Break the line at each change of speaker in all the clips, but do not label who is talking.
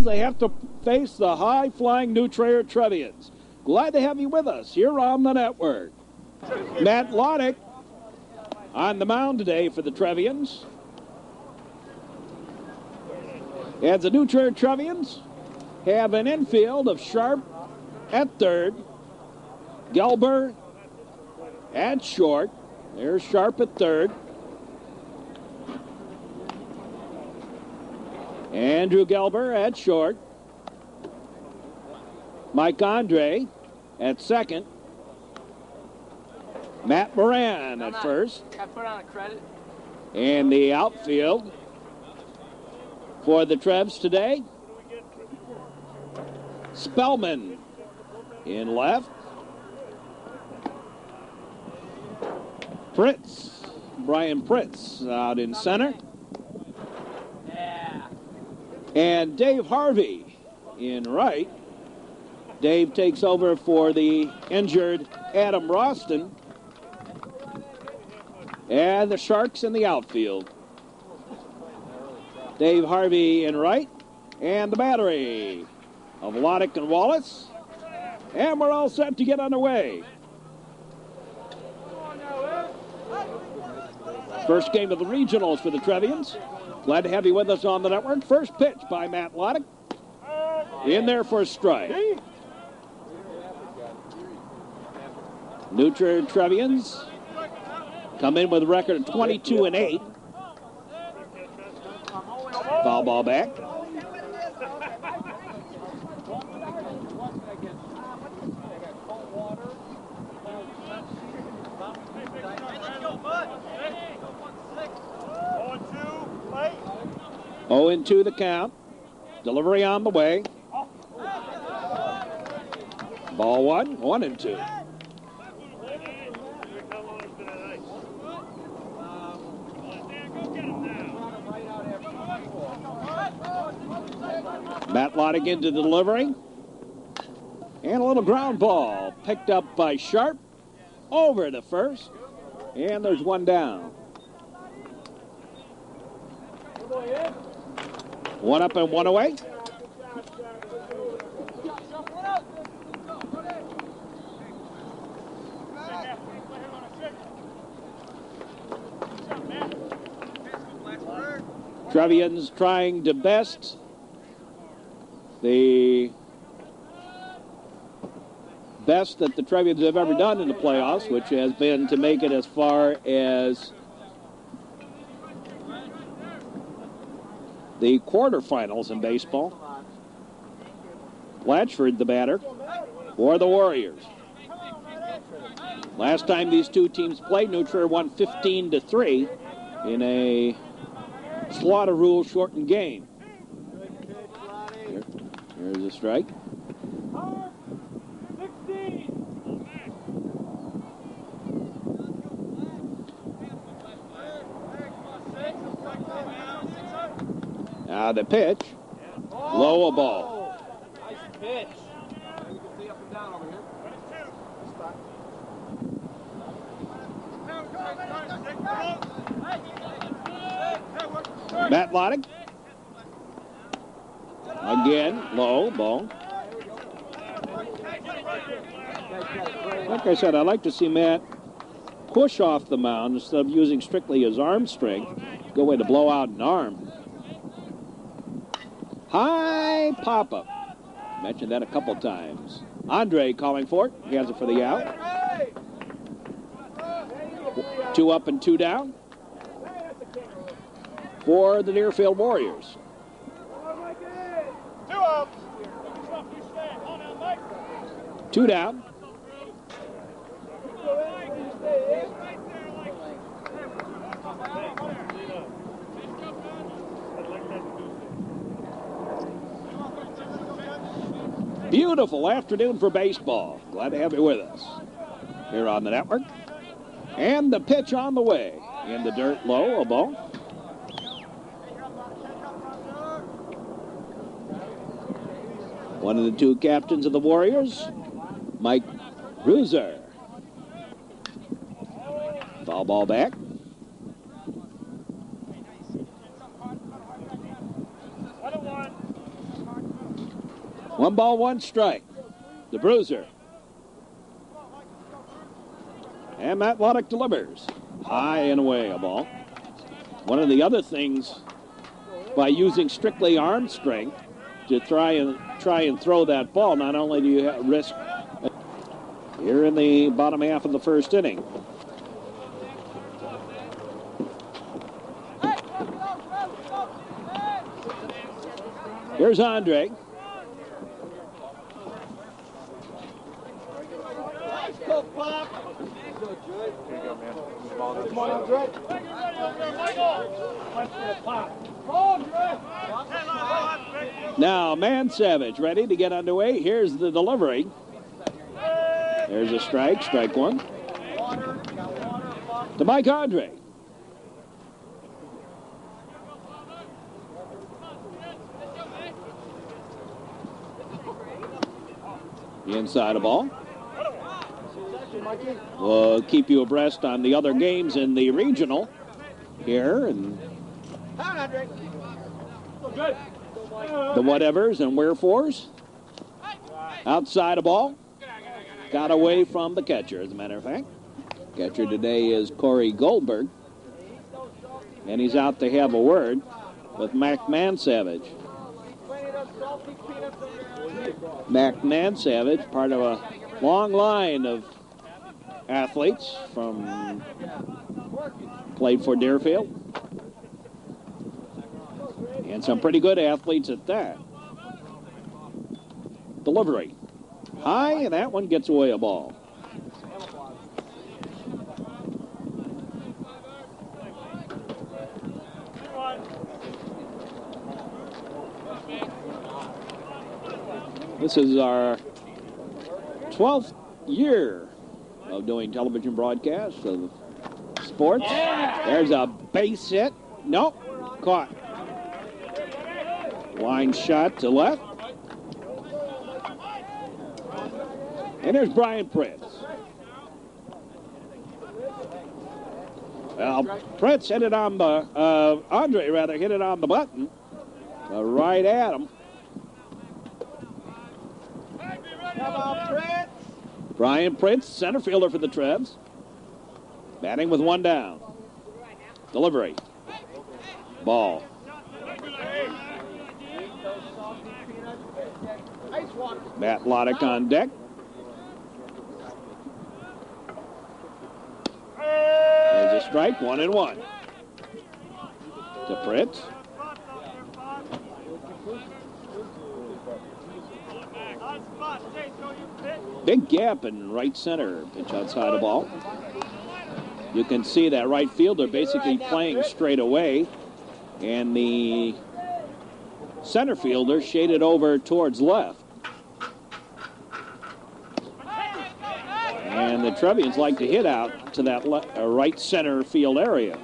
they have to face the high-flying new Trier Trevians. Glad to have you with us here on the network. Matt Loddick on the mound today for the Trevians. And the new Trier Trevians have an infield of Sharp at third, Gelber at short. There's Sharp at third. Andrew Gelber at short. Mike Andre at second. Matt Moran at first.
Can I put on a credit?
And the outfield for the Trevs today, Spellman in left. Pritz, Brian Pritz out in center.
Yeah.
And Dave Harvey in right. Dave takes over for the injured Adam Roston. And the Sharks in the outfield. Dave Harvey in right. And the battery of Loddick and Wallace. And we're all set to get underway. First game of the regionals for the Trevians. Glad to have you with us on the network. First pitch by Matt Loddick. In there for a strike. New Trier Trevians come in with a record of 22-8. Foul ball back. Oh, into the count. Delivery on the way. Ball one, 1-2. Matt Loddick into the delivery. And a little ground ball picked up by Sharp over to first. And there's one down. One up and one away. Trevians trying to best the best that the Trevians have ever done in the playoffs, which has been to make it as far as the quarterfinals in baseball. Blatchford, the batter, for the Warriors. Last time these two teams played, New Trier won 15-3 in a slaughter rule shortened game. Here's a strike. Now the pitch. Low a ball.
Nice pitch. You can see up and down over here.
Matt Loddick. Again, low ball. Like I said, I like to see Matt push off the mound instead of using strictly his arm strength. Good way to blow out an arm. High pop-up. Mentioned that a couple times. Andre calling for it. He has it for the out. 2 up and 2 down for the Deerfield Warriors.
2 up.
2 down. Beautiful afternoon for baseball. Glad to have you with us here on the network. And the pitch on the way. In the dirt, low, a ball. One of the two captains of the Warriors, Mike Ruzer. Foul ball back. One ball, one strike. The bruiser. And Matt Loddick delivers. High and away a ball. One of the other things, by using strictly arm strength to try and throw that ball, not only do you risk here in the bottom half of the first inning. Here's Andre. Now, Man Savage ready to get underway. Here's the delivery. There's a strike, strike one. To Mike Andre. The inside of ball. We'll keep you abreast on the other games in the regional here, and the whatevers and wherefores. Outside of ball. Got away from the catcher, as a matter of fact. Catcher today is Corey Goldberg. And he's out to have a word with Mac Mansavage. Mac Mansavage, part of a long line of athletes from played for Deerfield. And some pretty good athletes at that. Delivery. High, and that one gets away a ball. This is our 12th year of doing television broadcasts of sports. There's a base hit. Nope, caught. Line shot to left. And there's Brian Pritz. Well, Pritz hit it on the, Andre rather, hit it on the button. Right at him. Come on, Pritz. Brian Pritz, center fielder for the Trebs. Batting with one down. Delivery. Ball. Matt Loddick on deck. There's a strike, 1-1. To Pritz. Big gap in right center. Pitch outside the ball. You can see that right fielder basically playing straight away, and the center fielder shaded over towards left. And the Trevians like to hit out to that right center field area.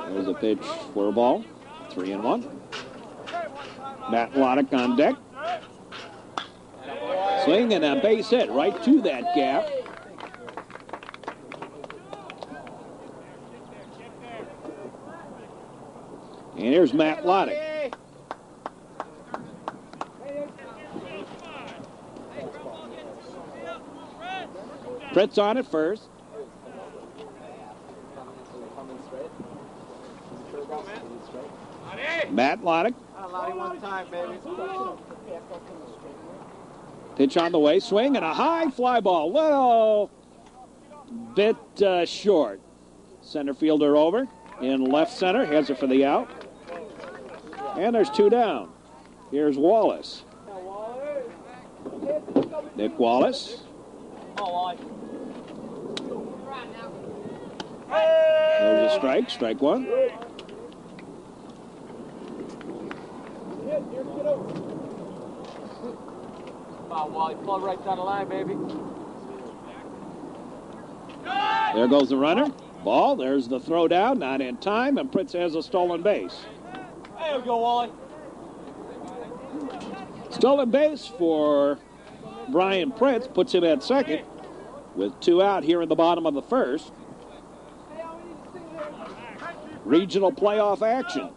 There's a pitch for a ball. 3-1. Matt Loddick on deck. Swing and a base hit right to that gap. And here's Matt Loddick. Pritz on it first. Matt Loddick. Pitch on the way, swing, and a high fly ball. Little bit short. Center fielder over in left center, has it for the out. And there's two down. Here's Wallace. Nick Wallace. There's a strike, strike one.
Wally, plug right down the line, baby.
There goes the runner. Ball, there's the throw down, not in time, and Pritz has a stolen base.
There we go, Wally.
Stolen base for Brian Pritz, puts him at second with two out here in the bottom of the first. Regional playoff action.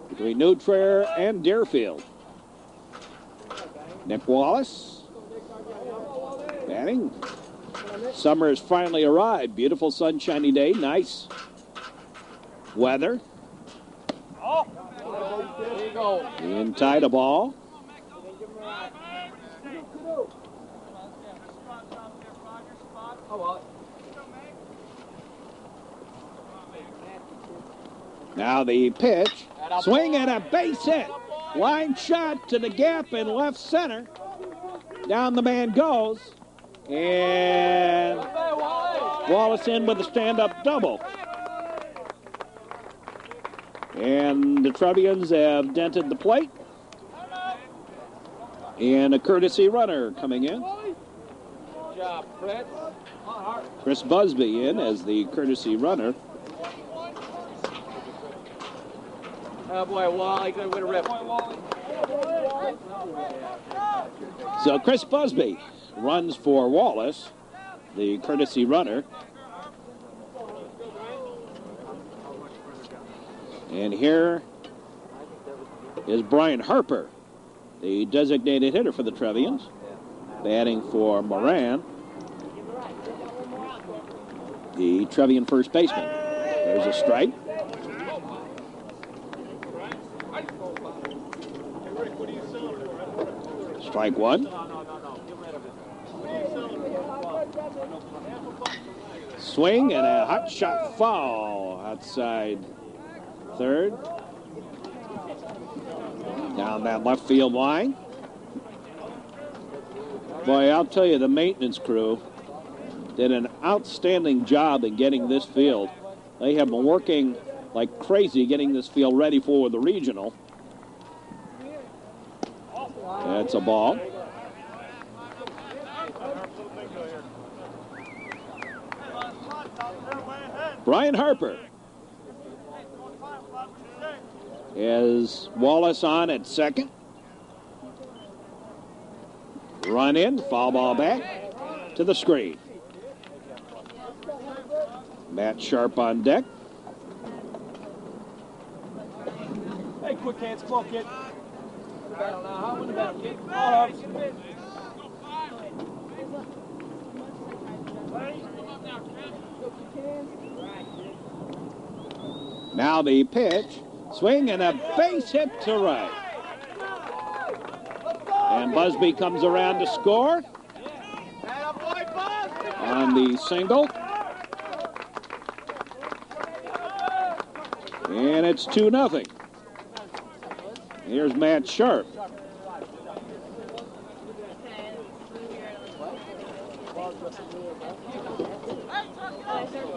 between New Trier and Deerfield. Nick Wallace batting. Summer has finally arrived. Beautiful sunshiny day. Nice weather. Inside a ball. Now the pitch. Swing and a base hit. Line shot to the gap in left center. Down the man goes. And Wallace in with a stand-up double. And the Trevians have dented the plate. And a courtesy runner coming in.
Good job, Fritz.
Chris Busby in as the courtesy runner.
Oh boy, Wally, good way to rip.
So Chris Busby runs for Wallace, the courtesy runner. And here is Brian Harper, the designated hitter for the Trevians, batting for Moran, the Trevian first baseman. There's a strike. Strike one. Swing and a hot shot foul outside third. Down that left field line. Boy, I'll tell you, the maintenance crew did an outstanding job in getting this field. They have been working like crazy getting this field ready for the regional. That's a ball. Brian Harper has Wallace on at second. Run in, foul ball back to the screen. Matt Sharp on deck.
Hey, quick hands, come on, kid.
Now the pitch. Swing and a base hit to right. And Busby comes around to score on the single. And it's 2-0. Here's Matt Sharp.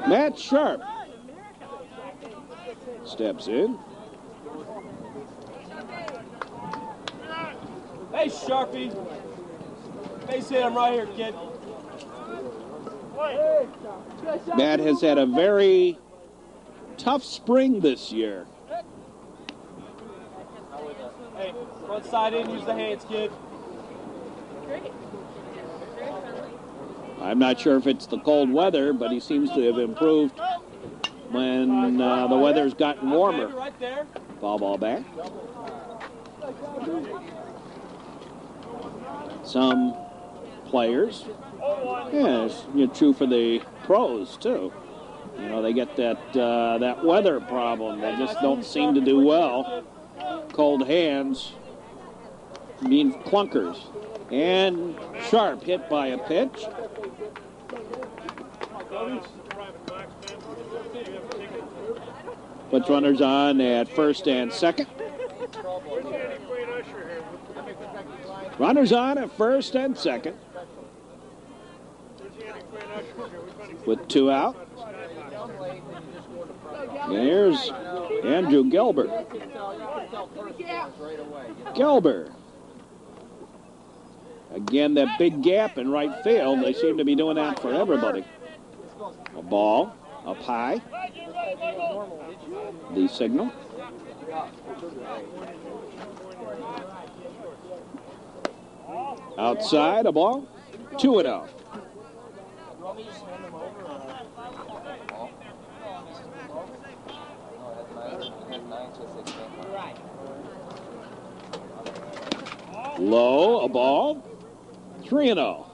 Matt Sharp steps in.
Hey, Sharpie. Base hit him right here, kid.
Matt has had a very tough spring this year.
Hey, front side in, use the hands, kid.
I'm not sure if it's the cold weather, but he seems to have improved when the weather's gotten warmer.
Right there.
Foul ball back. Some players, it's true for the pros too. You know, they get that weather problem. They just don't seem to do well. Cold hands mean clunkers. And Sharp hit by a pitch. Puts runners on at first and second. Runners on at first and second. With 2 out. And here's Andrew Gelber. Gelber. Again, that big gap in right field. They seem to be doing that for everybody. A ball up high. The signal. Outside, a ball. 2-0. Low, a ball. 3-0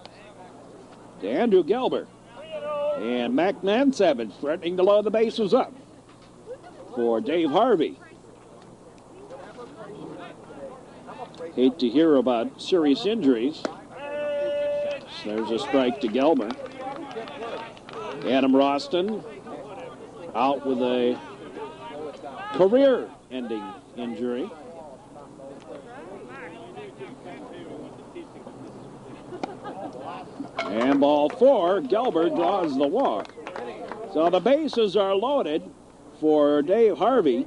to Andrew Gelber. And Mac Mansavage threatening to load the bases up for Dave Harvey. Hate to hear about serious injuries. So there's a strike to Gelber. Adam Roston out with a career-ending injury. And ball 4, Gelber draws the walk. So the bases are loaded for Dave Harvey.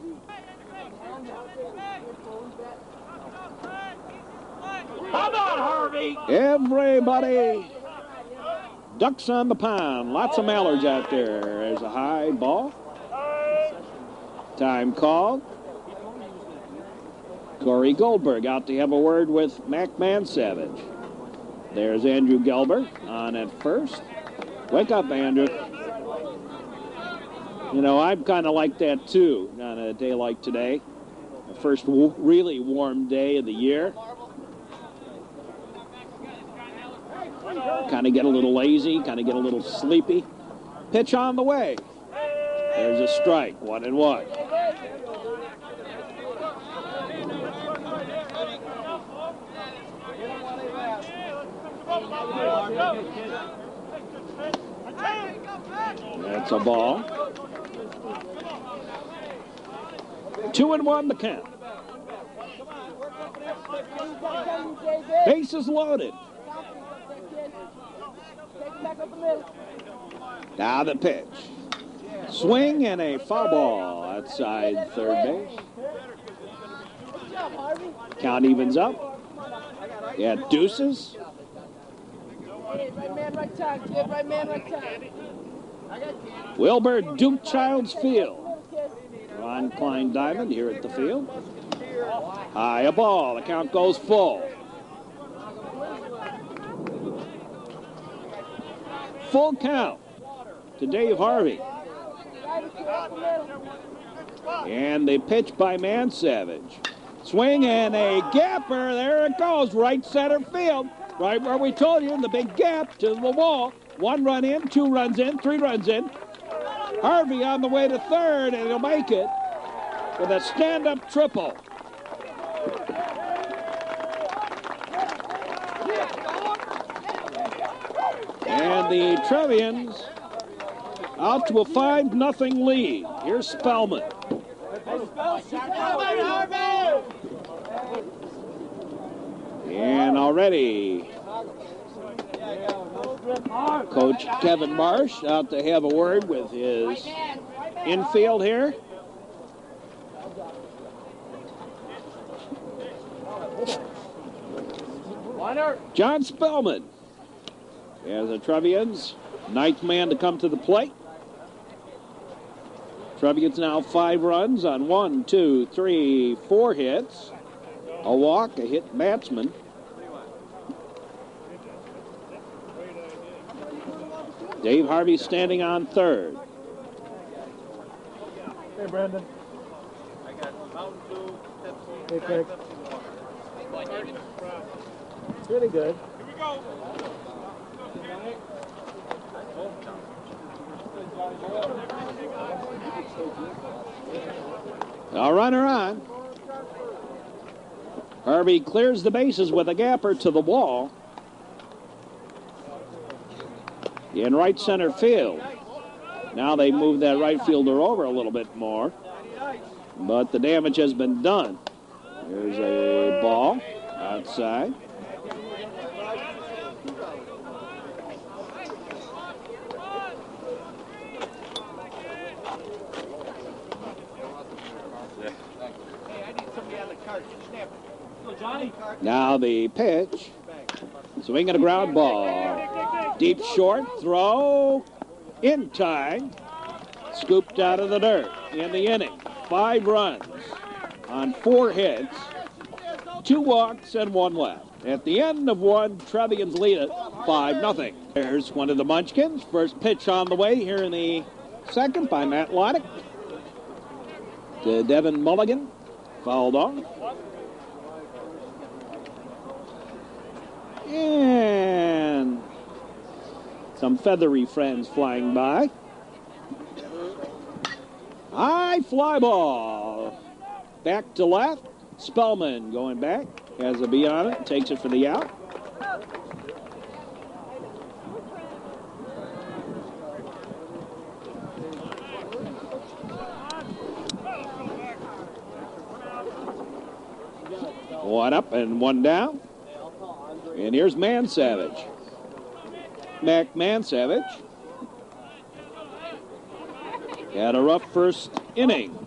Come on, Harvey!
Everybody ducks on the pond. Lots of mallards out there. There's a high ball. Time called. Corey Goldberg out to have a word with Mac Mansavage. There's Andrew Gelber on at first. Wake up, Andrew. You know, I'm kind of like that, too, on a day like today. The first really warm day of the year. Kind of get a little lazy, kind of get a little sleepy. Pitch on the way. There's a strike, 1-1. That's a ball. 2-1 the count. Bases loaded. Now the pitch. Swing and a foul ball outside third base. Count evens up. Yeah, deuces.
Right man, right time, kid. Right man, right time.
Wilbur Duke Childs Field. Ron Klein Diamond here at the field. High a ball. The count goes full. Full count to Dave Harvey. And the pitch by Mansavage. Swing and a gapper. There it goes. Right center field. Right where we told you, the big gap to the wall. 1 run in, 2 runs in, 3 runs in. Harvey on the way to third, and he'll make it with a stand-up triple. And the Trevians out to a 5-0 lead. Here's Spellman. And already Coach Kevin Marsh out to have a word with his infield here. John Spellman as the Trevians, 9th man to come to the plate. Trevians now 5 runs on 1, 2, 3, 4 hits. A walk, a hit batsman. Dave Harvey standing on third.
Hey, Brandon. Hey, Craig. Pretty good. Here we go.
A runner on. Harvey clears the bases with a gapper to the wall. In right center field. Now they move that right fielder over a little bit more. But the damage has been done. There's a ball outside. Now the pitch. Swing and a ground ball. Deep short throw. In time. Scooped out of the dirt in the inning. 5 runs on 4 hits. 2 walks and 1 left. At the end of 1, Trevians lead it 5-0. There's one of the Munchkins. First pitch on the way here in the second by Matt Loddick. To Devin Mulligan. Fouled off. And some feathery friends flying by. High fly ball. Back to left. Spellman going back. Has a bee on it. Takes it for the out. One up and one down. And here's Mansavage. Mac Mansavage had a rough first inning.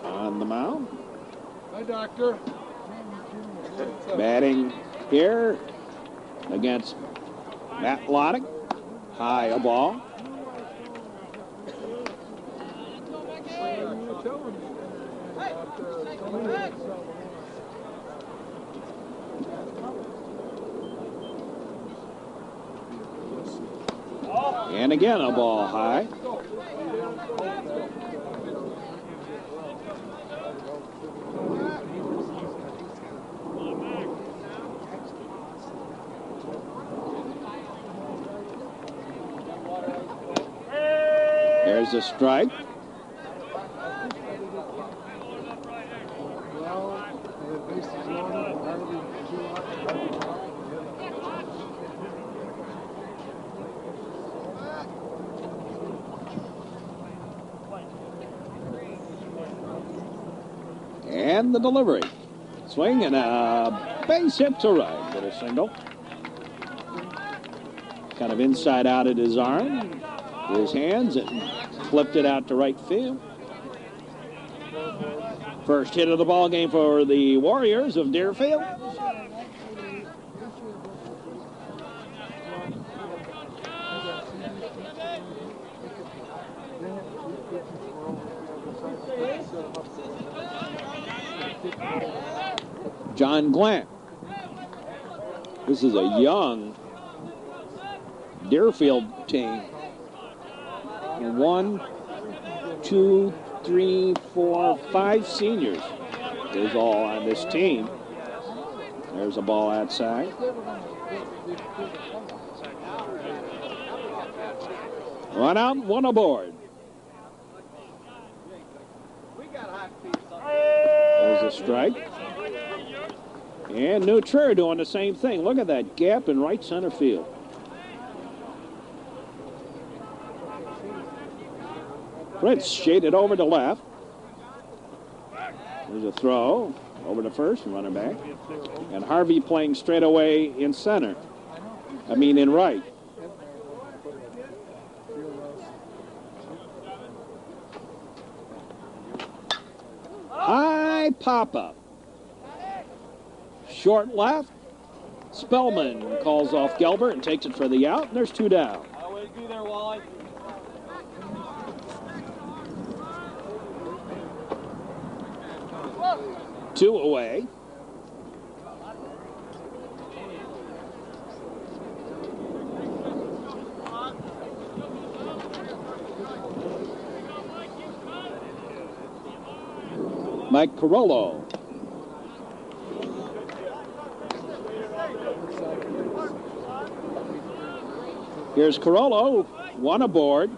On the mound.
Hi, Doctor.
Batting here against Matt Loddick. High a ball. And again a ball high. There's a strike. And the delivery. Swing and a base hit to right. Little single. Kind of inside out at his arm. His hands and flipped it out to right field. First hit of the ball game for the Warriors of Deerfield. John Glant. This is a young Deerfield team. 1, 2, 3, 4, 5 seniors is all on this team. There's a ball outside. One out, one aboard. There's a strike. And New Trier doing the same thing. Look at that gap in right center field. Fritz shaded over to left. There's a throw over to first and runner back. And Harvey playing straight away in center. In right. High pop-up. Short left. Spellman calls off Gelbert and takes it for the out. And there's two down. Two away. Mike Carollo. Here's Carollo, one aboard.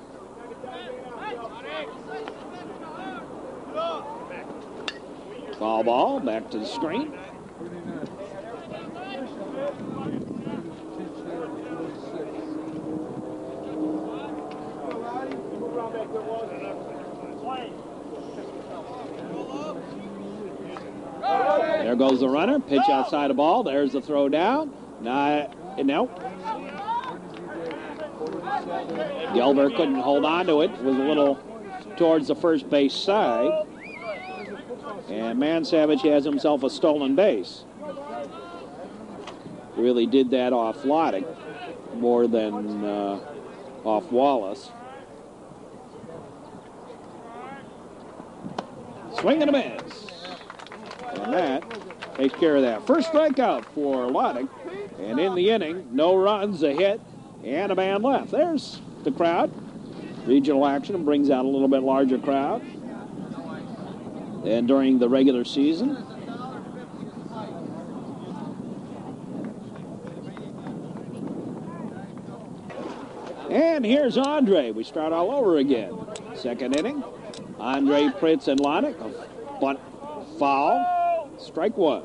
Foul ball, back to the screen. There goes the runner. Pitch outside the ball. There's the throw down. No. Gelbert couldn't hold on to it. It was a little towards the first base side. And Mansavage has himself a stolen base. Really did that off Loddick more than off Wallace. Swing and a miss. And that takes care of that. First strikeout for Loddick. And in the inning, no runs, a hit, and a man left. There's the crowd. Regional action brings out a little bit larger crowd than during the regular season. And here's Andre. We start all over again. Second inning. Andre, Prince, and Lonick. A bunt foul. Strike one.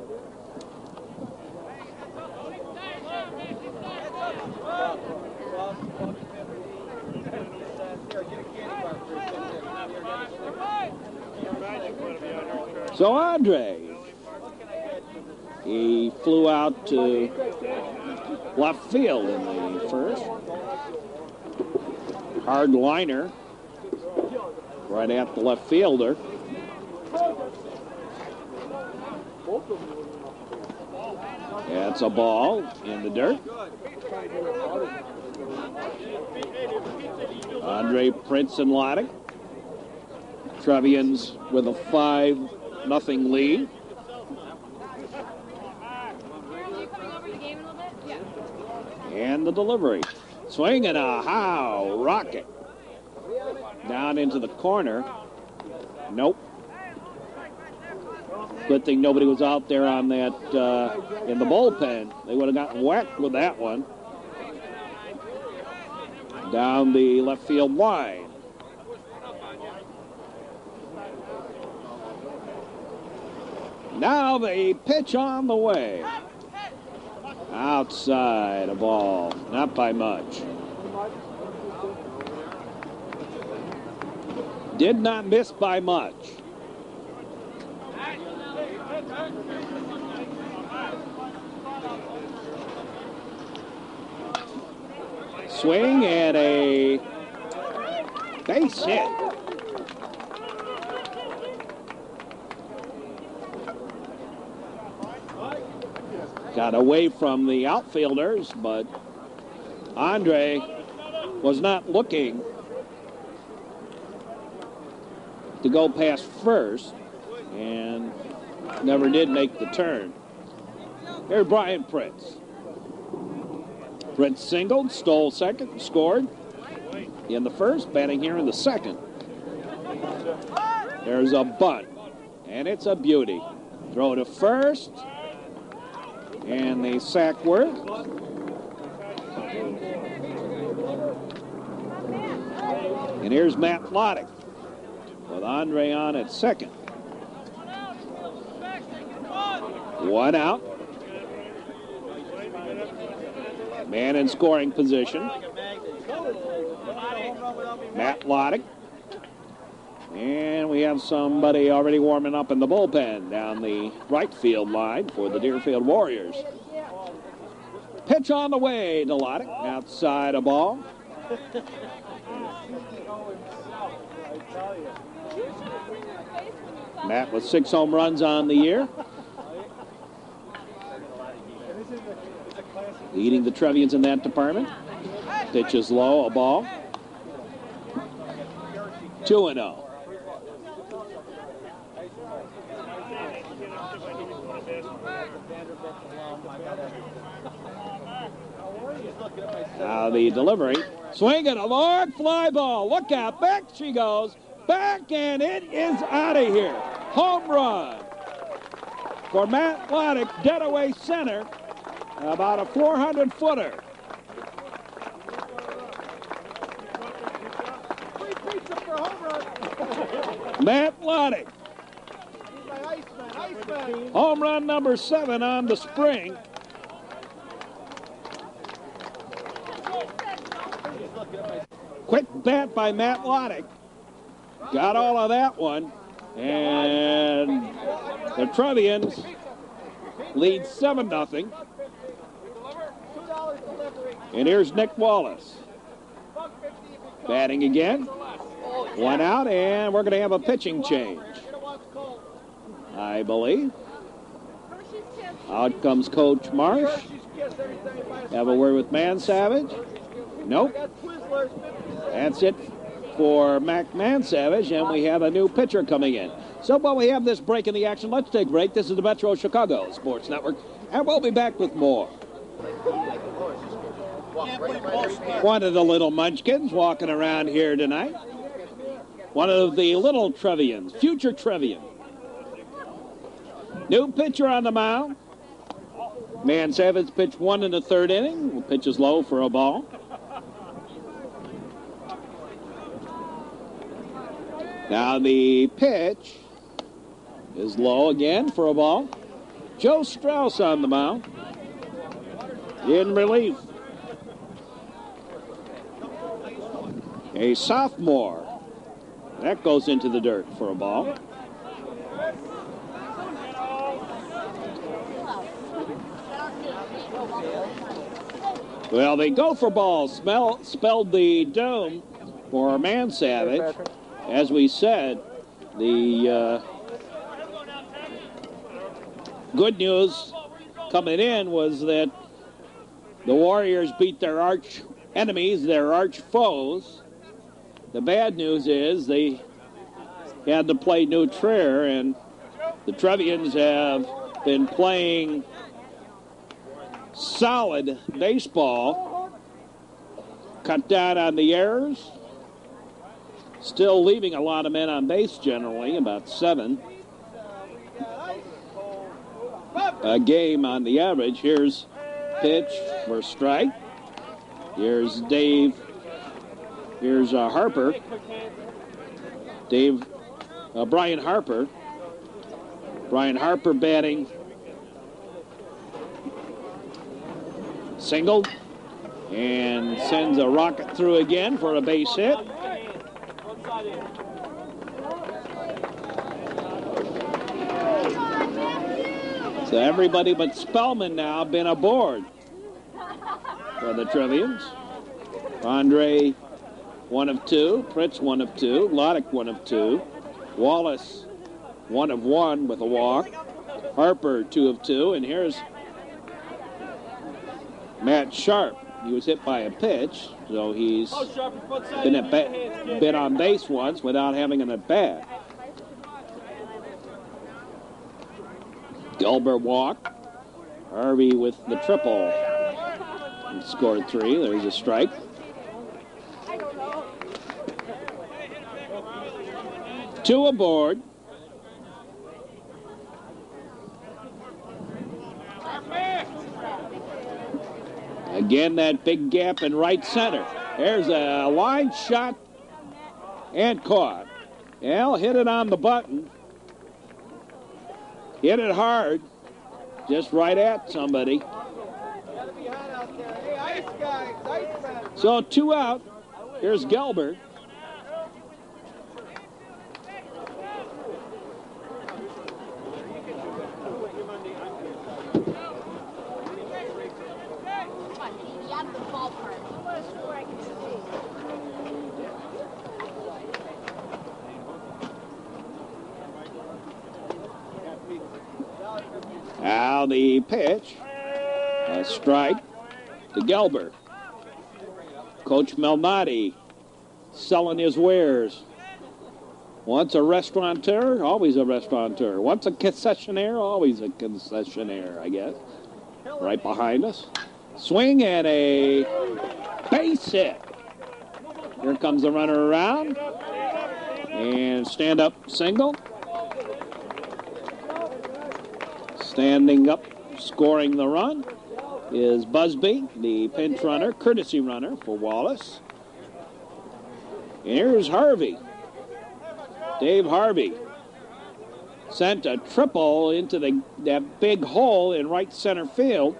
So Andre, he flew out to left field in the first. Hard liner right at the left fielder. That's a ball in the dirt. Andre, Prince, and Lonick. Trevians with a 5-0 lead. And the delivery. Swing and a how rocket. Down into the corner. Nope. Good thing nobody was out there on that in the bullpen. They would have gotten whacked with that one. Down the left field line. Now the pitch on the way. Outside, a ball. Not by much. Did not miss by much. Swing and a base hit. Got away from the outfielders, but Andre was not looking to go past first and never did make the turn. Here's Brian Prince. Prince singled, stole second, scored in the first, batting here in the second. There's a bunt, and it's a beauty. Throw to first. And the sack work. And here's Matt Lonick with Andre on at second. One out. Man in scoring position. Matt Lonick. And we have somebody already warming up in the bullpen down the right field line for the Deerfield Warriors. Pitch on the way to Lonick. Outside a ball. Matt with 6 home runs on the year. Leading the Trevians in that department. Pitch is low, a ball. 2-0. Now the delivery. Swing and a Lord fly ball. Look out. Back she goes. Back, and it is out of here. Home run for Matt Lonick, dead away center. About a 400-footer. Matt Lonick. Home run number 7 on the spring. Quick bat by Matt Lonick. Got all of that one. And the Trevians lead 7-0. And here's Nick Wallace. Batting again. One out, and we're going to have a pitching change, I believe. Out comes Coach Marsh. Have a word with Mansavage. Nope. That's it for Mac Mansavage, and we have a new pitcher coming in. So while we have this break in the action, let's take a break. This is the Metro Chicago Sports Network, and we'll be back with more. One of the little munchkins walking around here tonight. One of the little Trevians, future Trevian. New pitcher on the mound. Mansavage pitched 1 in the 3rd inning. Pitch is low for a ball. Now the pitch is low again for a ball. Joe Strauss on the mound in relief. A sophomore. That goes into the dirt for a ball. Well, the gopher ball spelled the doom for Man Savage. As we said, the good news coming in was that the Warriors beat their arch enemies, their arch foes. The bad news is they had to play New Trier, and the Trevians have been playing solid baseball. Cut down on the errors. Still leaving a lot of men on base generally, about 7 a game on the average. Here's pitch for strike. Here's Dave. Here's Harper. Brian Harper. Brian Harper batting. Singled. And sends a rocket through again for a base hit. So everybody but Spellman now been aboard for the Trevians. Andre, 1 of 2. Pritz, 1 of 2. Loddick, 1 of 2. Wallace, 1 of 1 with a walk. Harper, 2 of 2. And here's Matt Sharp. He was hit by a pitch, so he's been on base once without having an at-bat. Gilbert walked. Harvey with the triple. He scored 3. There's a strike. Two aboard. Again, that big gap in right center. There's a line shot and caught. Al hit it on the button. Hit it hard. Just right at somebody. So 2 out. Here's Gelber. Now the pitch, a strike to Gelber. Coach Malnati selling his wares. Once a restaurateur, always a restaurateur. Once a concessionaire, always a concessionaire, I guess. Right behind us. Swing and a base hit. Here comes the runner around. And stand up single. Standing up, scoring the run, is Busby, the pinch runner, courtesy runner for Wallace. And here's Harvey. Dave Harvey sent a triple into that big hole in right center field,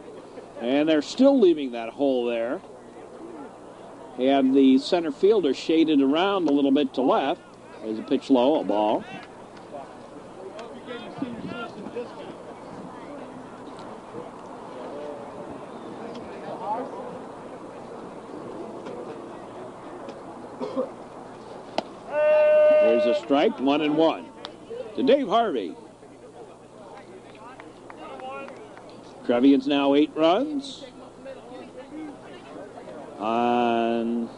and they're still leaving that hole there. And the center fielder shaded around a little bit to left. There's a pitch low, a ball. There's a strike, 1-1 to Dave Harvey. Trevians now 8 runs on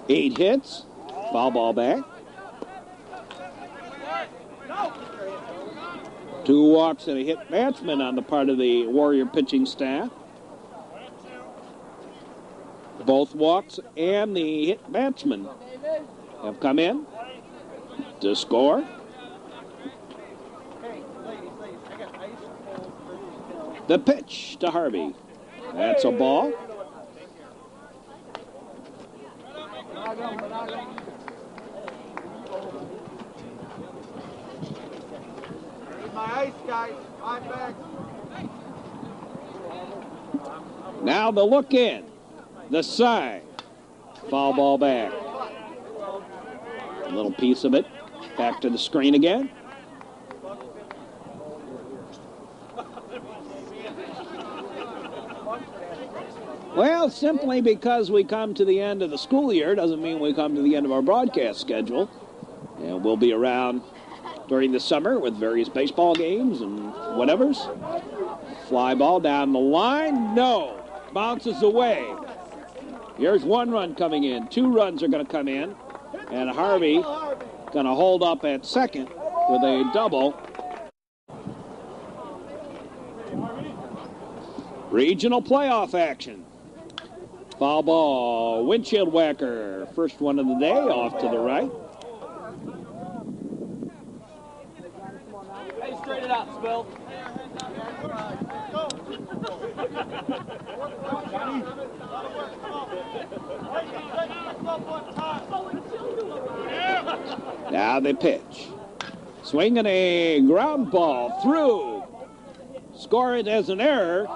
8 hits. Foul ball back. 2 walks and a hit batsman on the part of the Warrior pitching staff. Both walks and the hit batsman have come in to score. The pitch to Harvey. That's a ball.
My ice, guys. 5 bags.
Now the look in. The side. Foul ball back. A little piece of it. Back to the screen again. Well, simply because we come to the end of the school year doesn't mean we come to the end of our broadcast schedule. And we'll be around during the summer with various baseball games and whatevers. Fly ball down the line. No. Bounces away. Here's 1 run coming in. 2 runs are going to come in. And Harvey going to hold up at second with a double. Regional playoff action. Foul ball, windshield whacker. First one of the day, off to the right.
Hey, straight it out, Spill.
Now they pitch. Swinging a ground ball through. Score it as an error.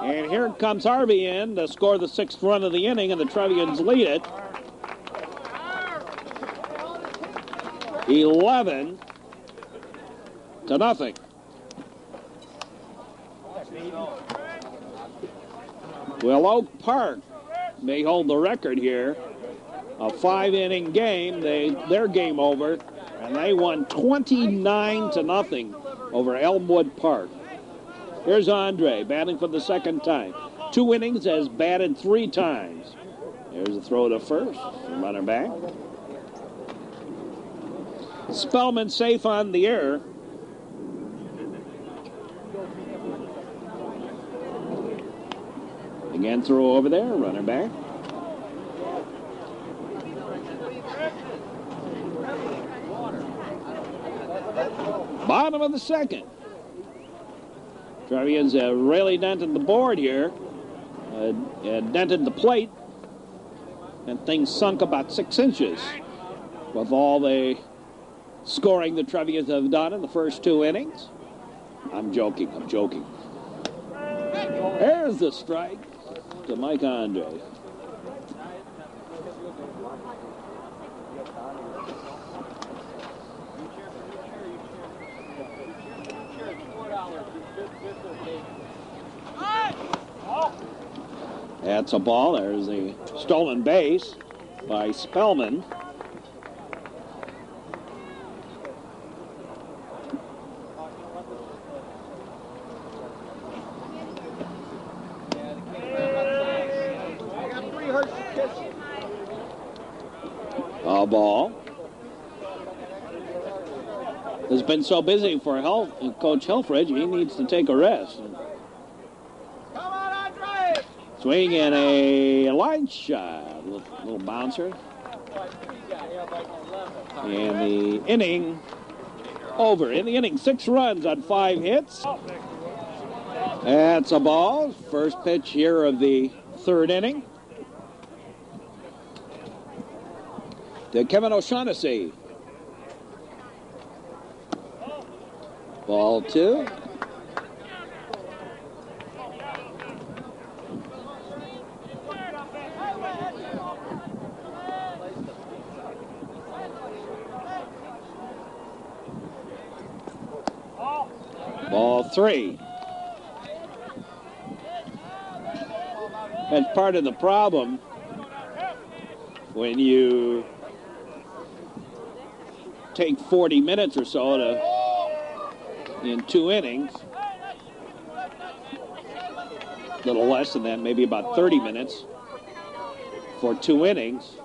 And here comes Harvey in to score the 6th run of the inning, and the Trevians lead it. 11-0. Well, Oak Park may hold the record here. A 5-inning game, their game over, and they won 29-0 over Elmwood Park. Here's Andre batting for the 2nd time. 2 innings, has batted 3 times. There's a throw to first, runner back. Spellman safe on the error. Again, throw over there, runner back. Bottom of the 2nd. Trevians have really dented the board here. Dented the plate. And things sunk about 6 inches with all the scoring the Trevians have done in the first 2 innings. I'm joking. There's the strike to Mike Andre. That's a ball. There's a stolen base by Spellman. A ball. Has been so busy for Coach Helfrich, he needs to take a rest. Swing and a line shot, little bouncer. And the inning over. In the inning, 6 runs on 5 hits. That's a ball. First pitch here of the 3rd inning. To Kevin O'Shaughnessy. Ball 2. Ball 3. That's part of the problem when you take 40 minutes or so in 2 innings. A little less than that, maybe about 30 minutes for 2 innings.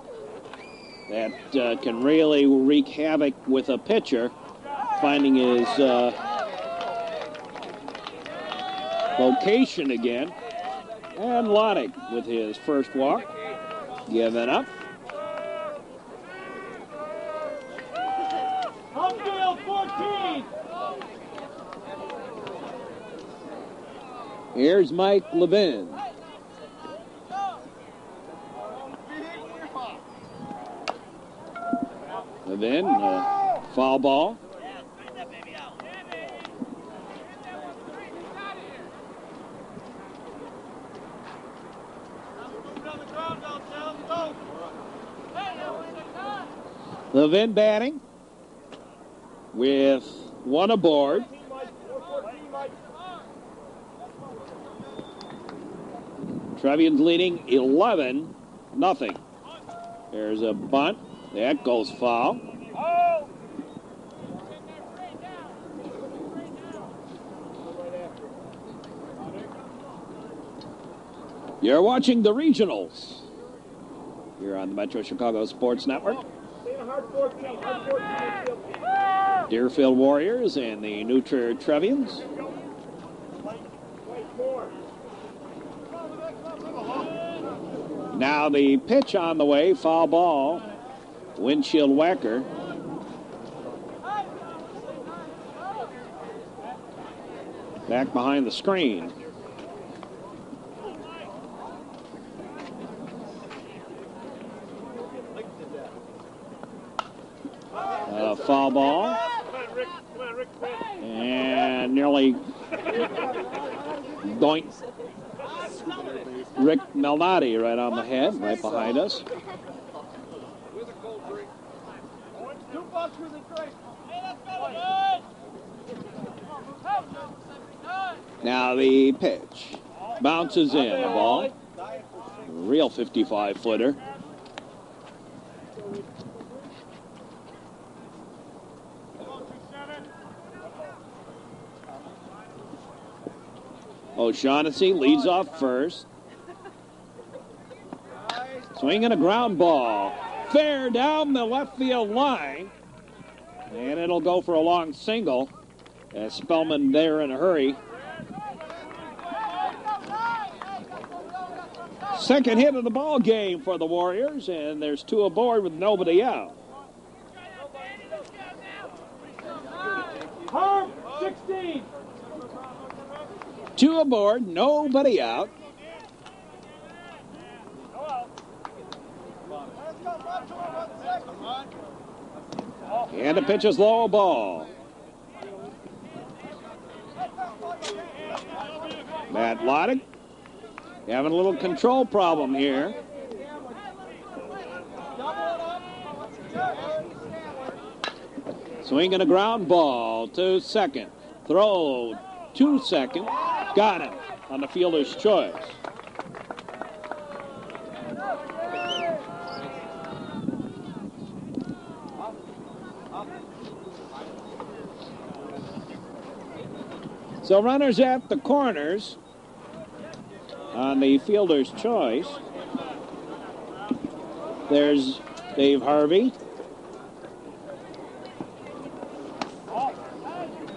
That can really wreak havoc with a pitcher finding his location again. And Lonick with his first walk. Giving up.
Home field 14.
Here's Mike Levin. Levin, foul ball. Levin batting with one aboard. Trevians leading 11-0. There's a bunt. That goes foul. You're watching the regionals here on the Metro Chicago Sports Network. Deerfield Warriors and the new Trier Trevians. Now the pitch on the way, foul ball, windshield whacker. Back behind the screen. Foul ball. And nearly doink. Rick Malnati right on the head, right behind us. Now the pitch. Bounces in the ball. Real 55-footer. O'Shaughnessy leads off first. Swinging a ground ball. Fair down the left field line. And it'll go for a long single. As Spellman there in a hurry. Second hit of the ball game for the Warriors, and there's two aboard with nobody out.
Harm, 16.
Two aboard, nobody out. And the pitch is low ball. Matt Loddick having a little control problem here. Swinging a ground ball to second. Throw to second. Got it on the fielder's choice. So runners at the corners on the fielder's choice. There's Dave Harvey.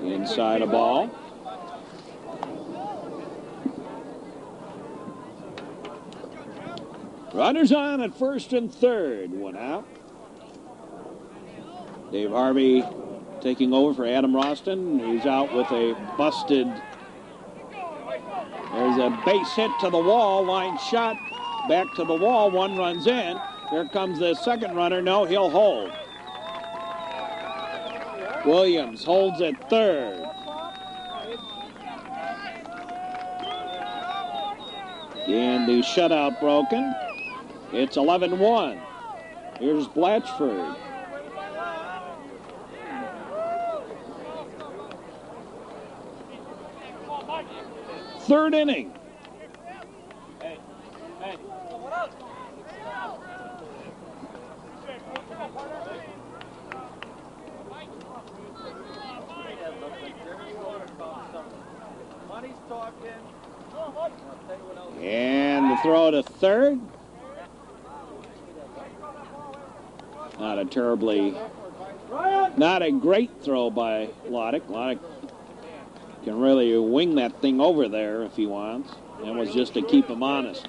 Inside a ball. Runners on at first and third. One out. Dave Harvey taking over for Adam Roston. He's out with a busted. There's a base hit to the wall. Line shot back to the wall. One runs in. Here comes the second runner. No, he'll hold. Williams holds at third. And the shutout broken. It's 11-1. Here's Blatchford. Third inning. And the throw to third. Not a great throw by Loddick. Loddick can really wing that thing over there if he wants. It was just to keep him honest.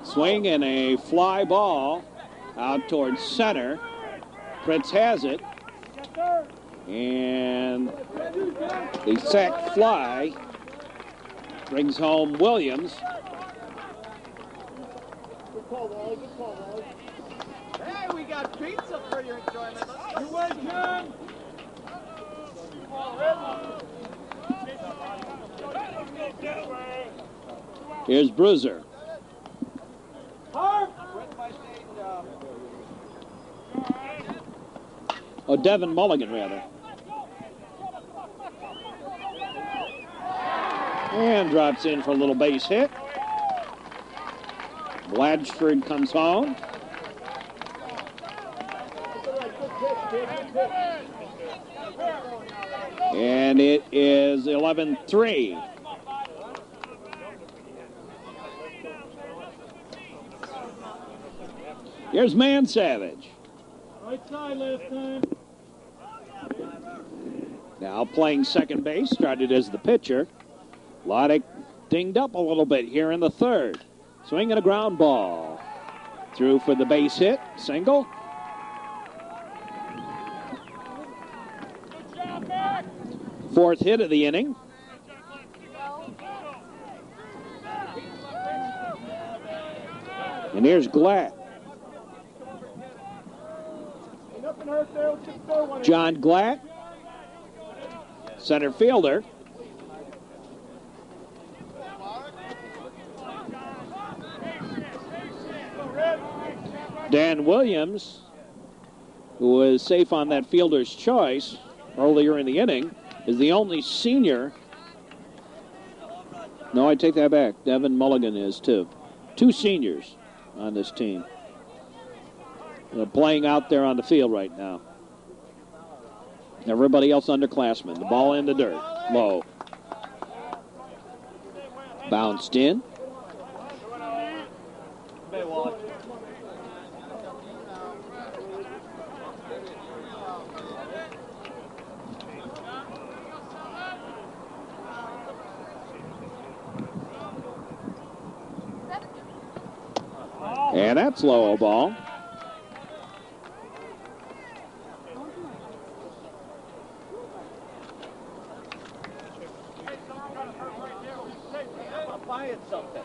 Swing and a fly ball out towards center. Fritz has it. And the sac fly brings home Williams.
Hey, we got pizza for your enjoyment. Let's go.
You win, John.
Here's Bruiser. Oh, Devin Mulligan, rather. And drops in for a little base hit. Blatchford comes home. And it is 11-3. Here's Man Savage.
Right side last time.
Now playing second base, started as the pitcher. Loddick dinged up a little bit here in the third. Swinging a ground ball. Through for the base hit, single. Fourth hit of the inning. And here's Glatt. John Glatt, center fielder. Dan Williams, who was safe on that fielder's choice earlier in the inning, is the only senior. No, I take that back. Devin Mulligan is too. Two seniors on this team. They're playing out there on the field right now. Everybody else underclassmen. The ball in the dirt. Low. Bounced in. And that's low ball.
Buying something.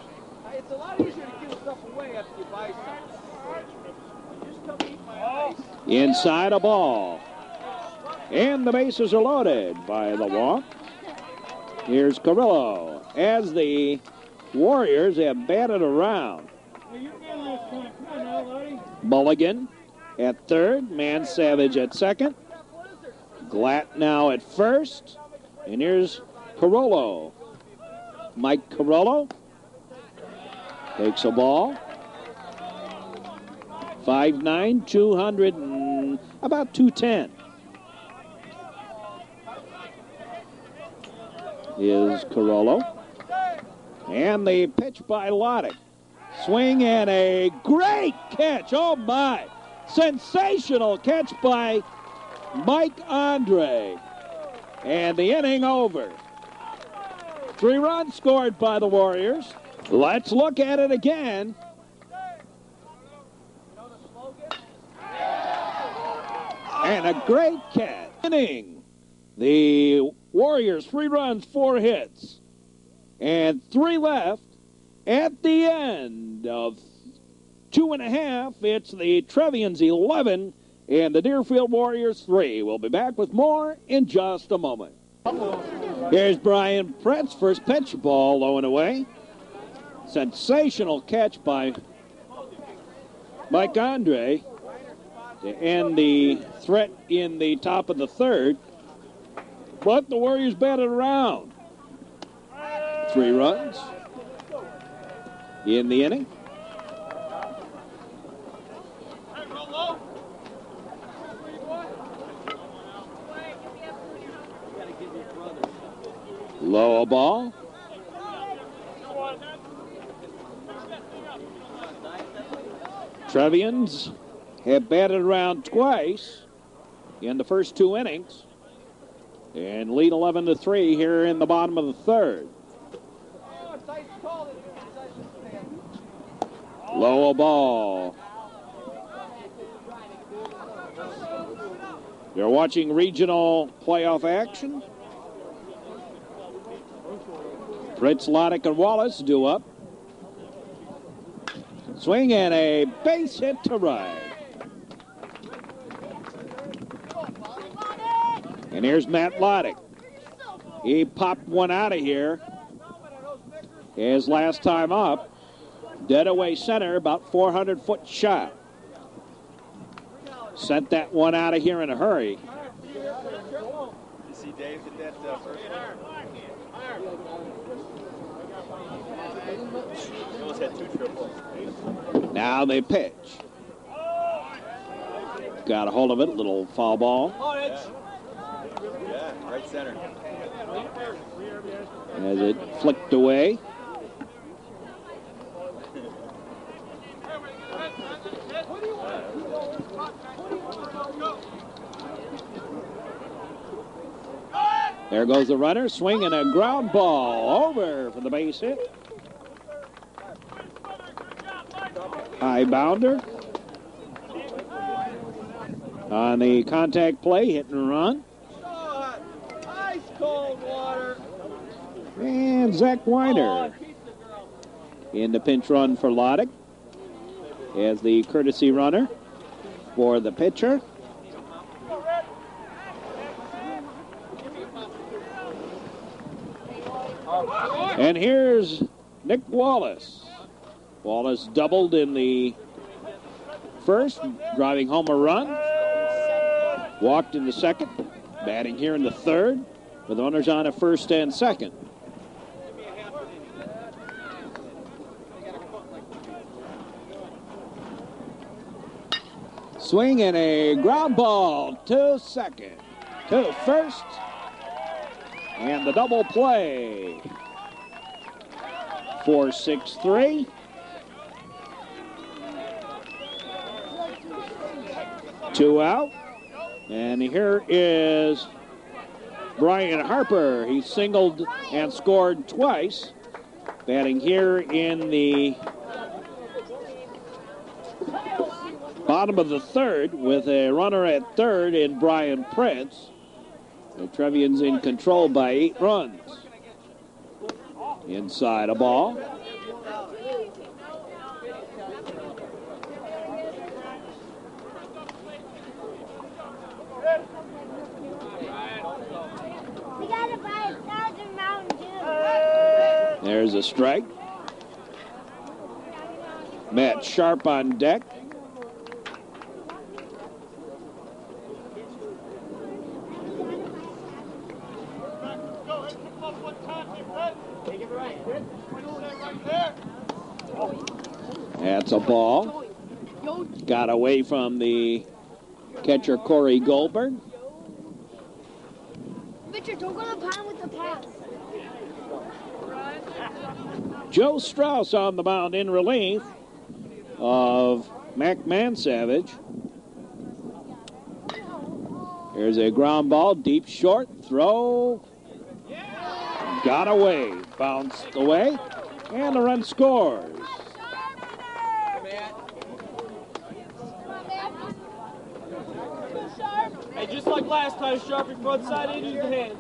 It's a lot easier to give stuff away after you buy something. Just come eat my ice.
Inside a ball. And the bases are loaded by the walk. Here's Carrillo as the Warriors have batted around. Mulligan at third. Man Savage at second. Glatt now at first. And here's Carrillo. Mike Carrillo takes a ball. 5'9", 200 and about 210. Is Carrillo. And the pitch by Loddick. Swing and a great catch. Oh, my. Sensational catch by Mike Andre. And the inning over. 3 runs scored by the Warriors. Let's look at it again. And a great catch. Inning. The Warriors, 3 runs, 4 hits. And 3 left. At the end of 2.5, it's the Trevians 11 and the Deerfield Warriors 3. We'll be back with more in just a moment. Here's Brian Pretz, first pitch, ball low and away. Sensational catch by Mike Andre to end the threat in the top of the third. But the Warriors batted around. 3 runs in the inning. Low ball. Trevians have batted around twice in the first 2 innings and lead 11-3 here in the bottom of the third. Low ball. You're watching regional playoff action. Fritz, Loddick, and Wallace do up. Swing and a base hit to right. And here's Matt Loddick. He popped one out of here. His last time up. Dead away center, about 400-foot shot. Sent that one out of here in a hurry.
You see Dave hit that first one? He almost had 2 triples.
Now they pitch. Got a hold of it, little foul ball.
Yeah, right center.
As it flicked away. There goes the runner, swinging a ground ball over for the base hit. High bounder. On the contact play, hit and run.
Ice cold water.
And Zach Weiner in the pinch run for Loddick as the courtesy runner for the pitcher. And here's Nick Wallace. Wallace doubled in the first, driving home a run. Walked in the second, batting here in the third, with runners on at first and second. Swing and a ground ball to second, to first, and the double play. 4-6-3. Two out. And here is Brian Harper. He singled and scored twice. Batting here in the bottom of the third with a runner at third in Brian Prince. The Trevians in control by 8 runs. Inside a ball.
We gotta buy 1,000 Mountain Dew.
There's a strike. Matt Sharp on deck. That's a ball. Got away from the catcher, Corey Goldberg.
Richard, don't go to the pond with the pass.
Joe Strauss on the mound in relief of Mac Mansavage. Here's a ground ball, deep short, throw. Got away, bounced away, and the run scores.
Hey, just like last time, Sharpie front side in, use the hand.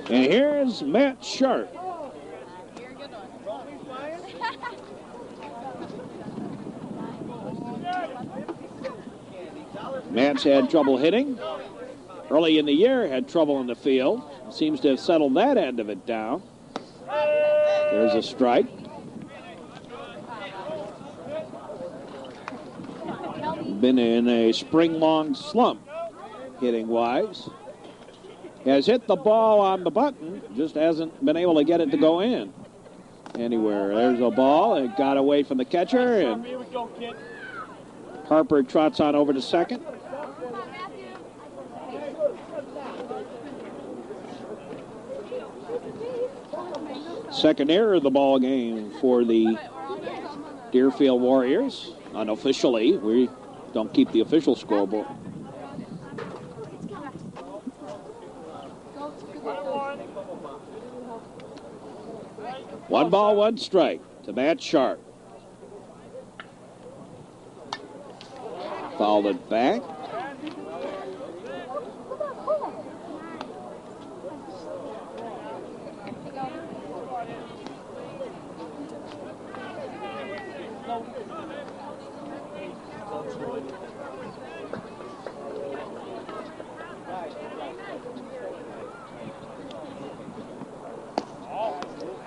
And here's Matt Sharp. Matt's had trouble hitting. Early in the year, had trouble in the field. Seems to have settled that end of it down. There's a strike. Been in a spring-long slump, hitting-wise. Has hit the ball on the button, just hasn't been able to get it to go in anywhere. There's a ball. It got away from the catcher, and Harper trots on over to second. Second error of the ball game for the Deerfield Warriors. Unofficially, we don't keep the official scoreboard. One ball, one strike to Matt Sharp. Fouled it back.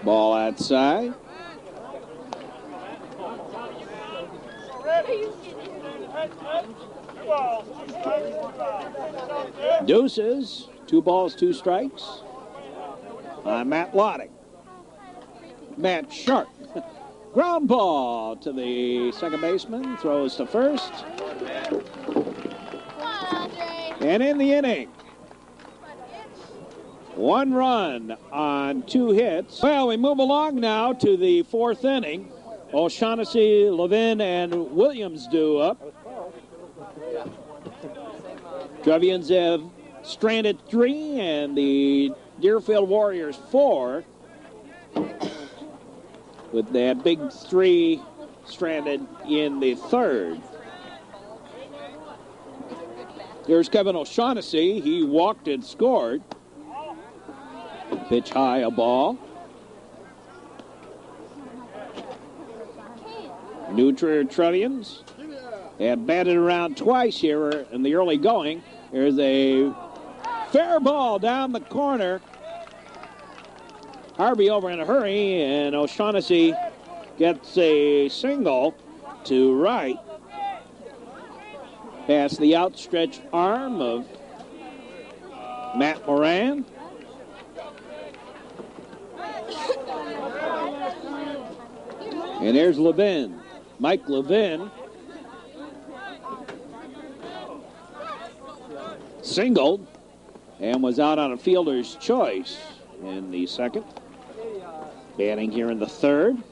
Ball outside. Deuces. 2 balls, 2 strikes. Matt Loddick. Matt Sharp. Ground ball to the second baseman. Throws to first. And in the inning, 1 run on 2 hits. Well, we move along now to the 4th inning. O'Shaughnessy, Levin, and Williams due up. Trevians have stranded 3, and the Deerfield Warriors 4. With that big 3 stranded in the 3rd. Here's Kevin O'Shaughnessy. He walked and scored. Pitch high, a ball. New Trier Trevians have batted around twice here in the early going. There's a fair ball down the corner. Harvey over in a hurry, and O'Shaughnessy gets a single to right. Past the outstretched arm of Matt Moran. And there's Levin. Mike Levin. Singled and was out on a fielder's choice in the 2nd. Batting here in the 3rd.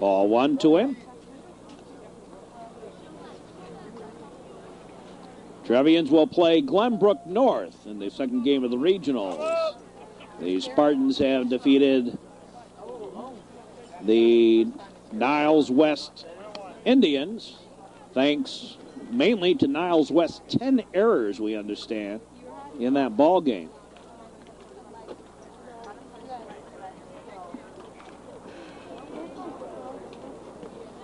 Ball 1 to him. Trevians will play Glenbrook North in the 2nd game of the regionals. The Spartans have defeated the Niles West Indians, thanks mainly to Niles West 10 errors, we understand, in that ball game.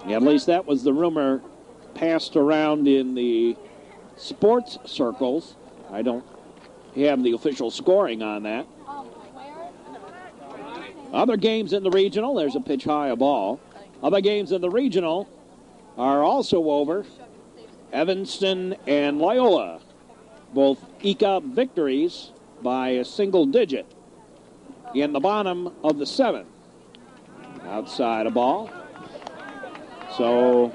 At least that was the rumor passed around in the sports circles. I don't have the official scoring on that. Other games in the regional, there's a pitch high, a ball. Other games in the regional are also over. Evanston and Loyola both eke out victories by a single digit in the bottom of the 7th. Outside a ball. So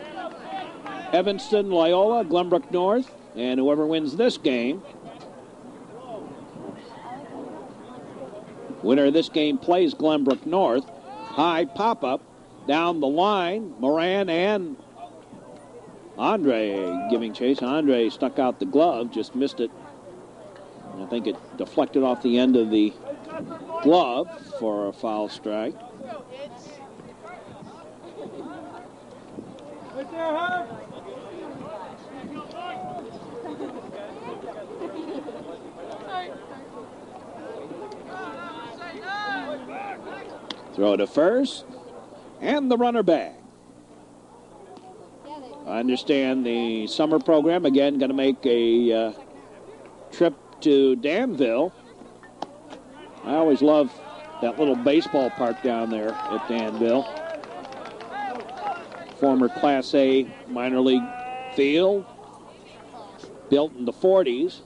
Evanston, Loyola, Glenbrook North, and whoever wins this game, winner of this game plays Glenbrook North. High pop-up down the line. Moran and Andre giving chase. Andre stuck out the glove, just missed it. I think it deflected off the end of the glove for a foul strike.
Right there, Herb.
Throw to first, and the runner back. I understand the summer program, again, going to make a trip to Danville. I always love that little baseball park down there at Danville. Former Class A minor league field, built in the 40s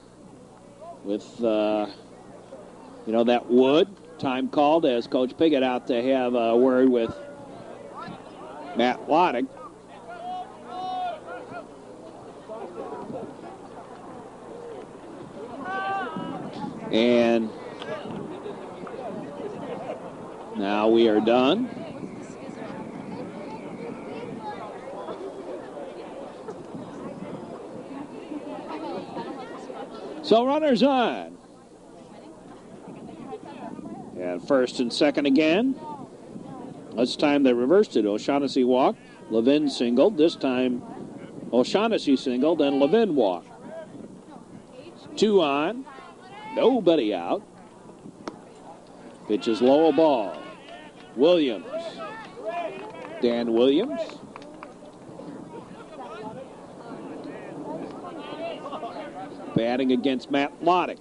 with, that wood. Time called as Coach Piggott out to have a word with Matt Loddick. And now we are done. So runners on. And first and second again. This time they reversed it. O'Shaughnessy walked. Levin singled. This time O'Shaughnessy singled and Levin walked. 2 on. Nobody out. Pitch is low, a ball. Williams. Dan Williams. Batting against Matt Loddick.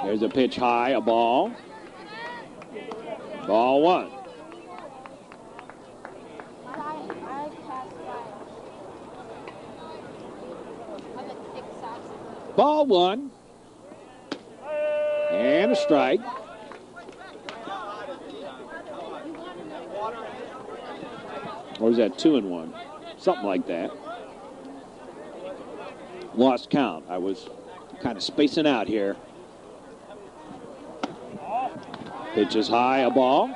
There's a pitch high, a ball. Ball one. Ball one. And a strike. Or is that 2-1? Something like that. Lost count. I was kind of spacing out here. Pitch is high, a ball.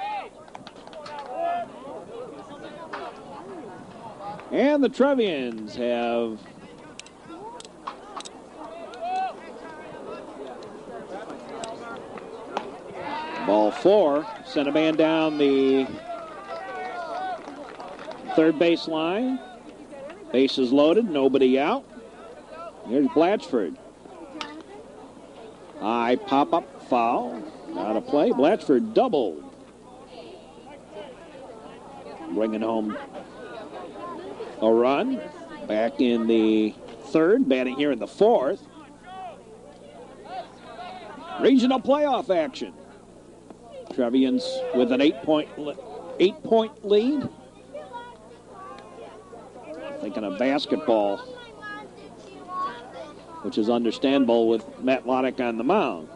And the Trevians have ball four. Sent a man down the third base line. Bases loaded, nobody out. Here's Blatchford. High pop-up foul. Out of play. Blatchford doubled. Bringing home a run. Back in the third, batting here in the fourth. Regional playoff action. Trevians with an 8-point lead. Thinking of basketball, which is understandable with Matt Loddick on the mound.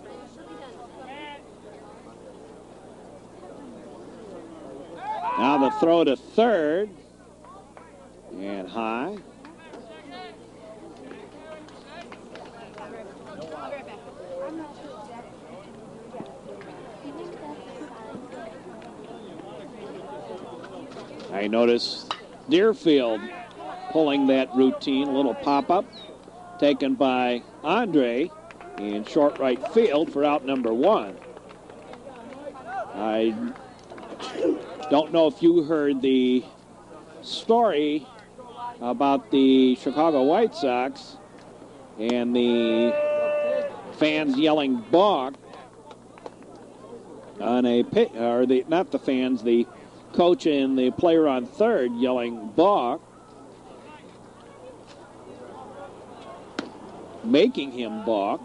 Now the throw to third. And high. I notice Deerfield pulling that routine, little pop-up taken by Andre in short right field for out number one. I don't know if you heard the story about the Chicago White Sox and the fans yelling balk on a pit, or the not the fans, the coach and the player on third yelling balk, making him balk.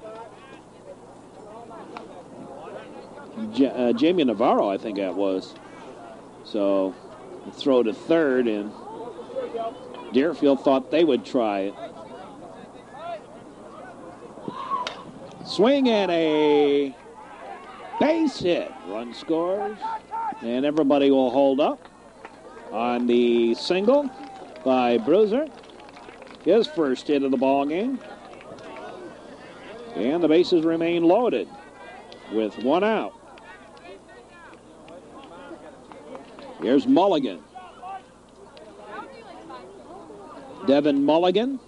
Jamie Navarro, I think that was. So, throw to third, and Deerfield thought they would try it. Swing and a base hit. Run scores, and everybody will hold up on the single by Bruiser. His first hit of the ball game. And the bases remain loaded with one out. Here's Mulligan. Devin Mulligan,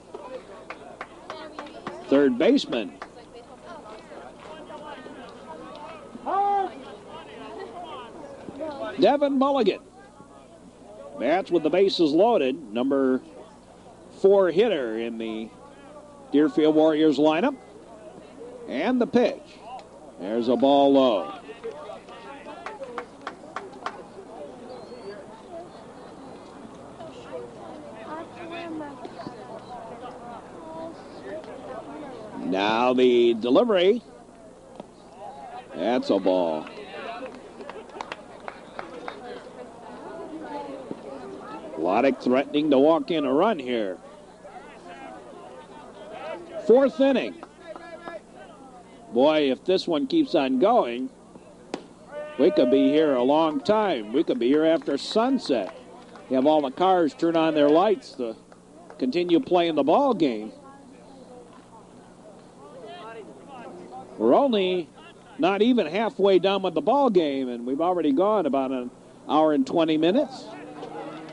third baseman. Devin Mulligan bats with the bases loaded, number 4 hitter in the Deerfield Warriors lineup. And the pitch. There's a ball low. Now the delivery. That's a ball. Loddick threatening to walk in a run here. Fourth inning. Boy, if this one keeps on going, we could be here a long time. We could be here after sunset. You have all the cars turn on their lights to continue playing the ball game. We're only not even halfway done with the ball game, and we've already gone about an hour and 20 minutes.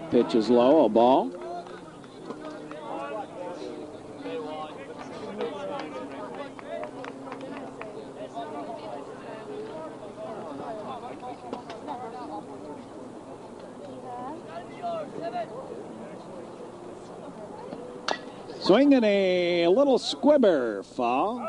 Pitch is low, a ball. Swinging a little squibber, foul.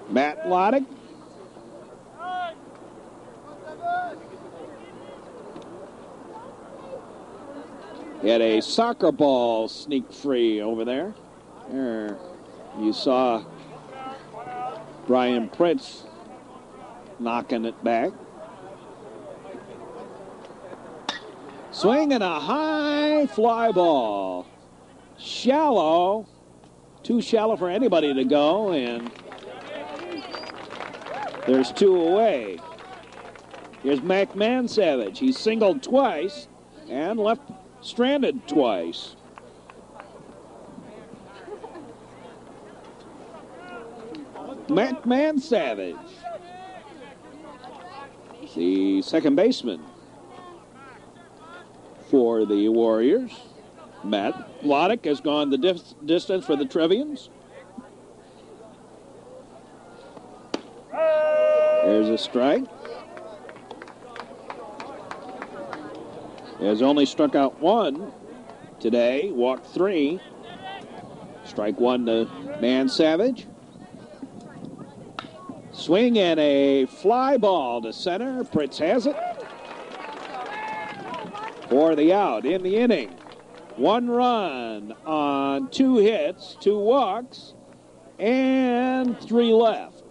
Matt Loddick. Had a soccer ball sneak free over there. There, you saw Brian Pritz knocking it back. Swinging a high fly ball. Shallow. Too shallow for anybody to go, and there's 2 away. Here's Mac Mansavage. He singled twice and left stranded twice. Mac Mansavage, the second baseman for the Warriors. Matt Loddick has gone the distance for the Trevians. There's a strike. He has only struck out 1 today, walked 3. Strike 1 to Mansavage. Swing and a fly ball to center. Pritz has it for the out in the inning. 1 run on 2 hits, 2 walks, and 3 left.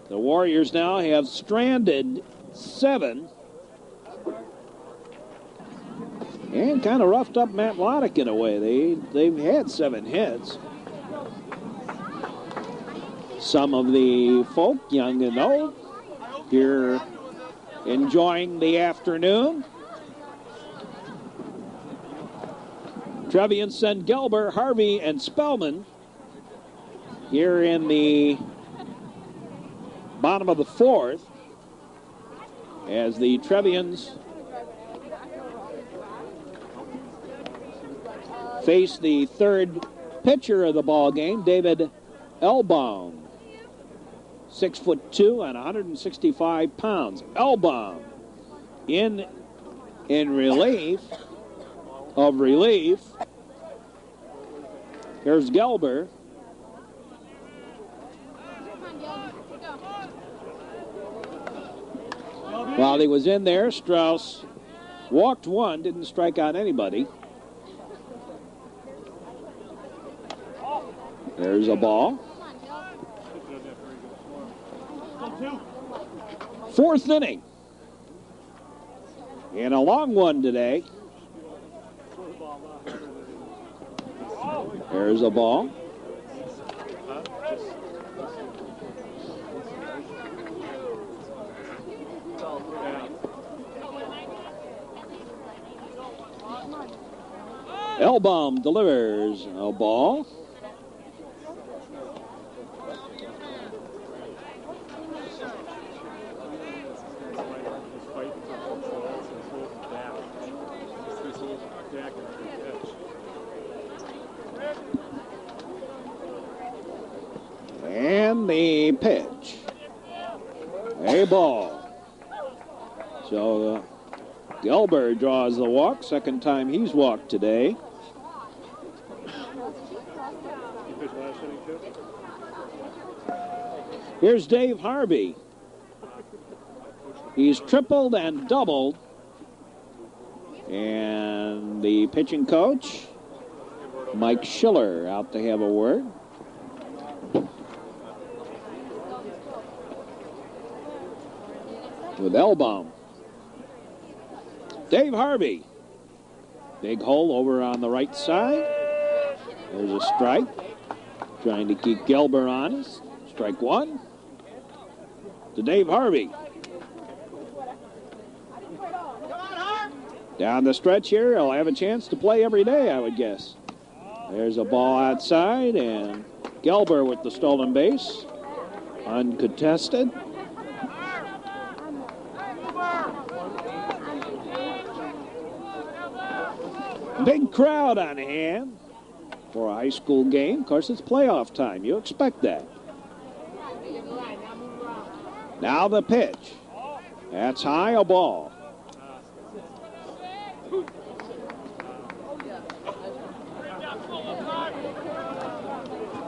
The Warriors now have stranded 7 and kind of roughed up Matt Loddick in a way. They've had 7 hits. Some of the folk, young and old, here enjoying the afternoon. Trevians send Gelber, Harvey, and Spellman here in the bottom of the 4th as the Trevians face the 3rd pitcher of the ball game, David Elbaum, 6'2" and 165 pounds. Elbaum in relief. Here's Gelber. While he was in there, Strauss walked 1, didn't strike out anybody. There's a ball. 4th inning. And a long one today. There's a ball. Elbaum delivers a ball. And the pitch. A ball. So Gelber draws the walk. 2nd time he's walked today. Here's Dave Harvey. He's tripled and doubled. And the pitching coach, Mike Schiller, out to have a word. With Elbaum. Dave Harvey. Big hole over on the right side. There's a strike. Trying to keep Gelber honest. Strike 1 to Dave Harvey. Down the stretch here, he'll have a chance to play every day, I would guess. There's a ball outside, and Gelber with the stolen base. Uncontested. Big crowd on hand for a high school game. Of course, it's playoff time. You expect that. Now the pitch. That's high, a ball.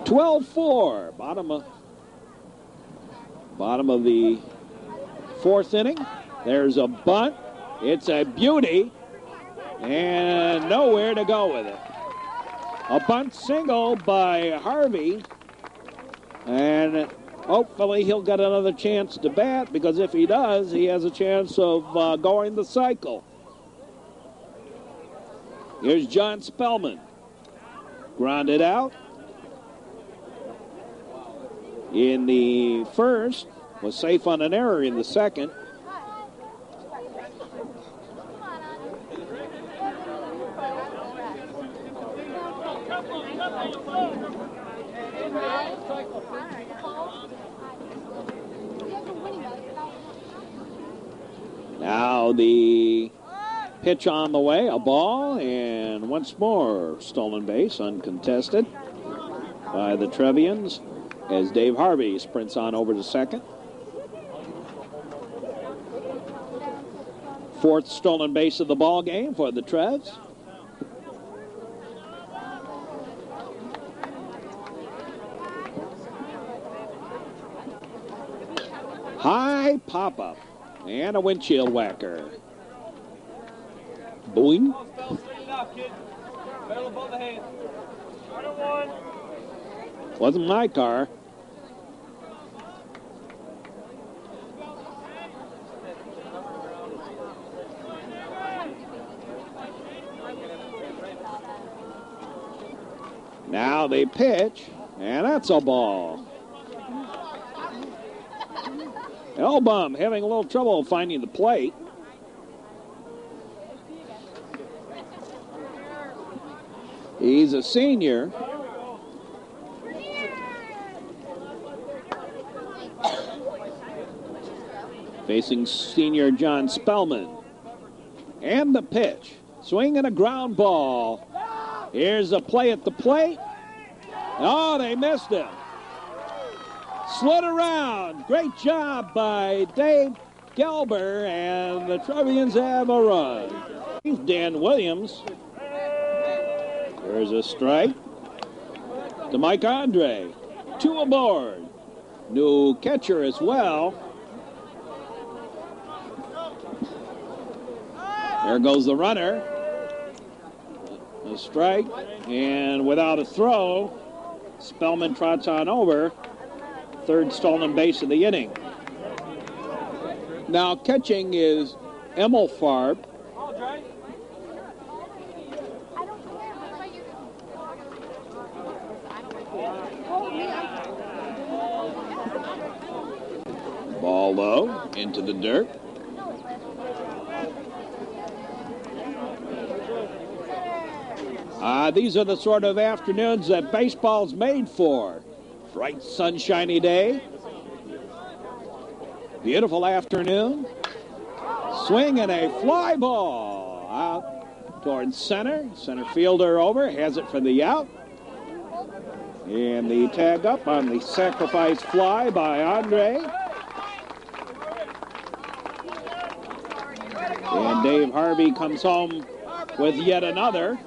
(12-4). Bottom of the 4th inning. There's a bunt. It's a beauty. and nowhere to go with it. A bunt single by Harvey, and hopefully he'll get another chance to bat, because if he does, he has a chance of going the cycle. Here's John Spellman. Grounded out in the first, was safe on an error in the second. Now the pitch on the way, a ball, and once more stolen base, uncontested by the Trevians as Dave Harvey sprints on over to second. Fourth stolen base of the ball game for the Trevs. High pop-up and a windshield whacker. Boing. Wasn't my car. Now they pitch, and that's a ball. Elbum having a little trouble finding the plate. He's a senior. Facing senior John Spellman. And the pitch. Swing and a ground ball. Here's a play at the plate. Oh, they missed him. Slid around. Great job by Dave Gelber, and the Trevians have a run. Dan Williams. There's a strike to Mike Andre. 2 aboard. New catcher as well. There goes the runner. A strike, and without a throw, Spellman trots on over. Third stolen base of the inning. Now catching is Emilfarb. Ball low, into the dirt. These are the sort of afternoons that baseball's made for. Bright, sunshiny day. Beautiful afternoon. Swing and a fly ball out towards center. Center fielder over, has it for the out. And the tag up on the sacrifice fly by Andre. And Dave Harvey comes home with yet another.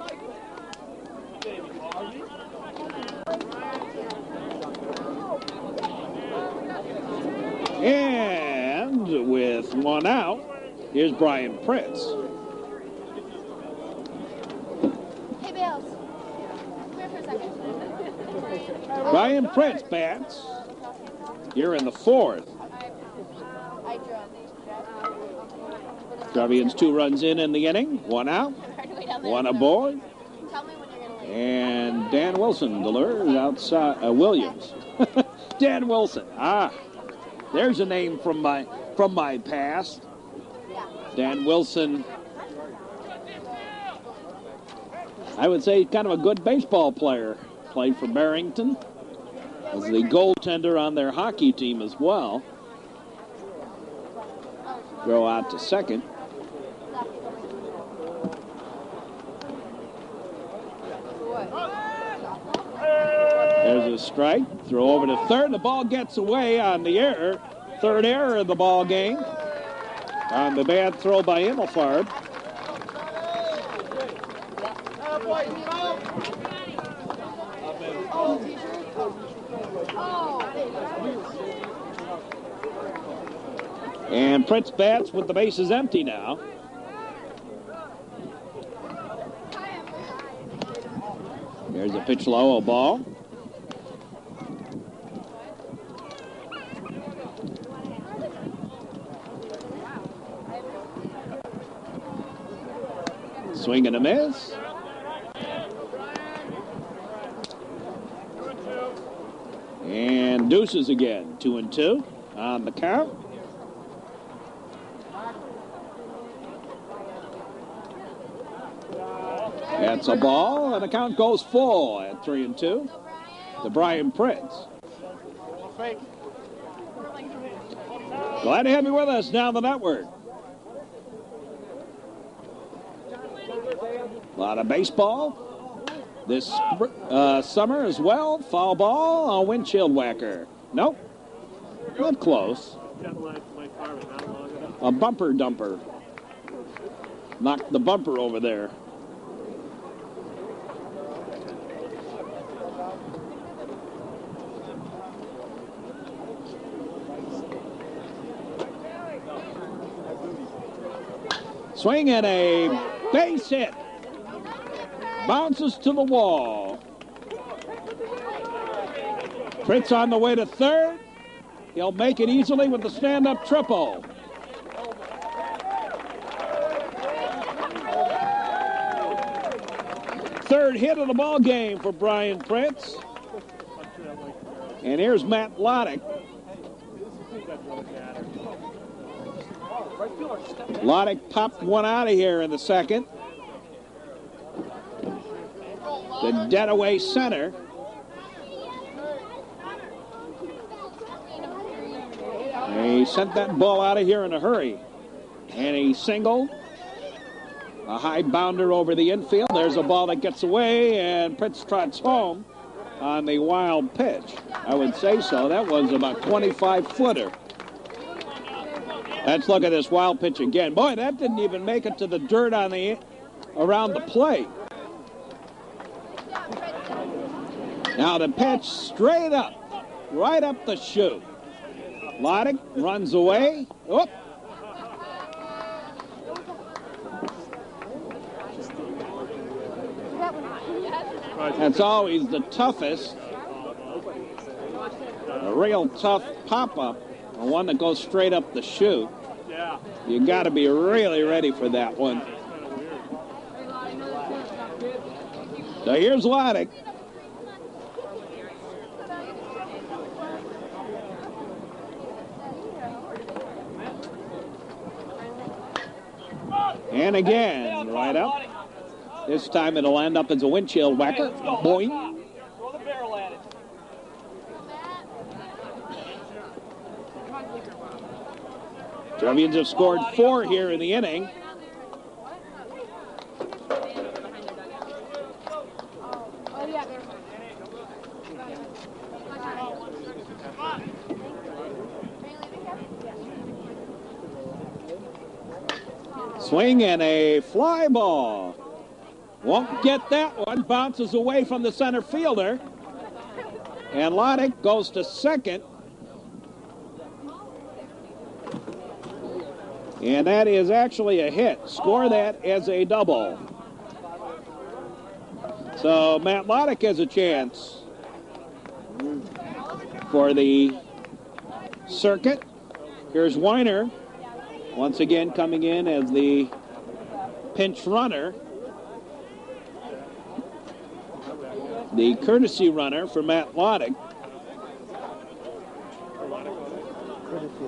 And with one out, here's Brian Pritz.
Hey, Bales. Come here for a second.
Brian Pritz bats here in the fourth. Trevians 2 runs in the inning. 1 out, 1 aboard. And Dan Wilson delivers outside Williams. Dan Wilson. There's a name from my past. Dan Wilson, I would say kind of a good baseball player. Played for Barrington. Was the goaltender on their hockey team as well. Throw out to second. There's a strike. Throw over to third. The ball gets away on the error. Third error of the ball game. On the bad throw by Emilfarb. And Prince bats with the bases empty now. There's a pitch low, a ball. Swing and a miss. And deuces again. 2-2 on the count. That's a ball, and the count goes full at 3-2 to Brian Prince. Glad to have you with us down the network. A lot of baseball this summer as well. Foul ball, a windshield whacker. Nope, not close. A bumper dumper. Knocked the bumper over there. Swing and a base hit. Bounces to the wall. Prince on the way to third. He'll make it easily with the stand-up triple. Third hit of the ball game for Brian Prince. And here's Matt Loddick. Loddick popped one out of here in the second. The dead away center. And he sent that ball out of here in a hurry. And he singled. A high bounder over the infield. There's a ball that gets away, and Prince trots home on the wild pitch. I would say so. That was about 25-footer. Let's look at this wild pitch again. Boy, that didn't even make it to the dirt on the around the plate. Now the pitch straight up, right up the chute. Loddick runs away. Oop. That's always the toughest. A real tough pop-up. The one that goes straight up the chute. You got to be really ready for that one. So here's Loddick. And again, right up. This time it'll end up as a windshield whacker. Boing.
Throw the barrel at it.
Trevians have scored 4 here in the inning. Swing and a fly ball. Won't get that one. Bounces away from the center fielder. And Loddick goes to second. And that is actually a hit. Score that as a double. So Matt Loddick has a chance for the circuit. Here's Weiner. Once again coming in as the pinch runner. The courtesy runner for Matt Loddick.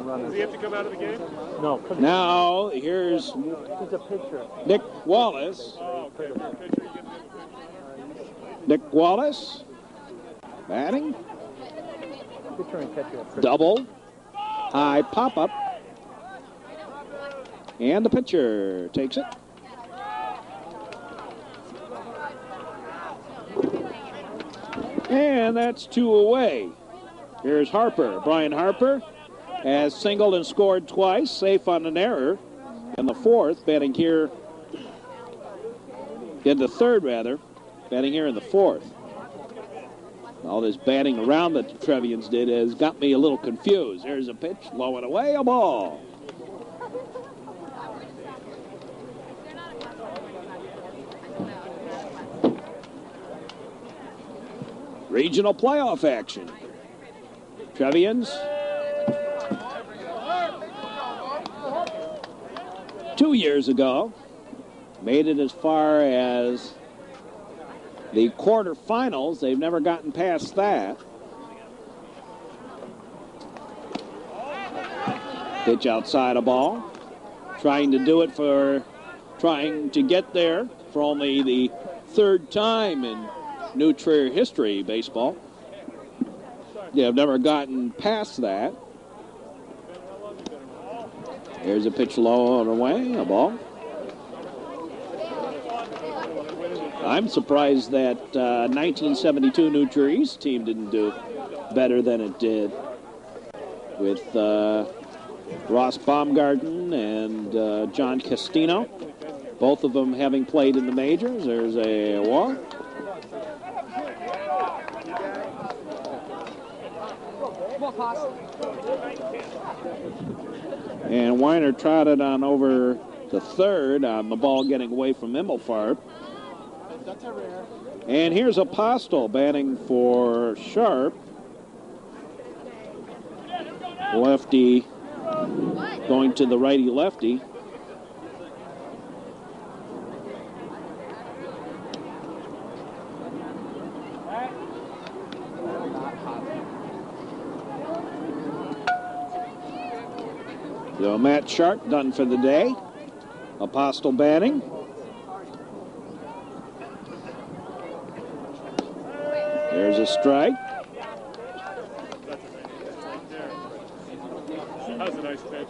Does he have to come out of the game?
No.
Now, here's
He's a pitcher.
Nick Wallace.
Oh, okay. Pitcher, you get
Nick Wallace batting.
Pitcher and catcher.
Double. High pop-up. And the pitcher takes it. And that's 2 away. Here's Harper. Brian Harper has singled and scored twice, safe on an error in the fourth, batting here in the third, rather, batting here in the fourth. All this batting around that the Trevians did has got me a little confused. There's a pitch, low and away, a ball. Regional playoff action. Trevians 2 years ago made it as far as the quarterfinals. They've never gotten past that. Pitch outside a ball. Trying to do it trying to get there for only the third time in New Trier history baseball. They have never gotten past that. Here's a pitch low and away, a ball. I'm surprised that 1972 New Trier East team didn't do better than it did with Ross Baumgarten and John Castino, both of them having played in the majors. There's a walk. And Weiner trotted on over to third on the ball getting away from Immelfarb. And here's Apostle batting for Sharp. Lefty going to the righty-lefty. So Matt Sharp done for the day. Apostle batting. There's a strike.
That was a nice pitch.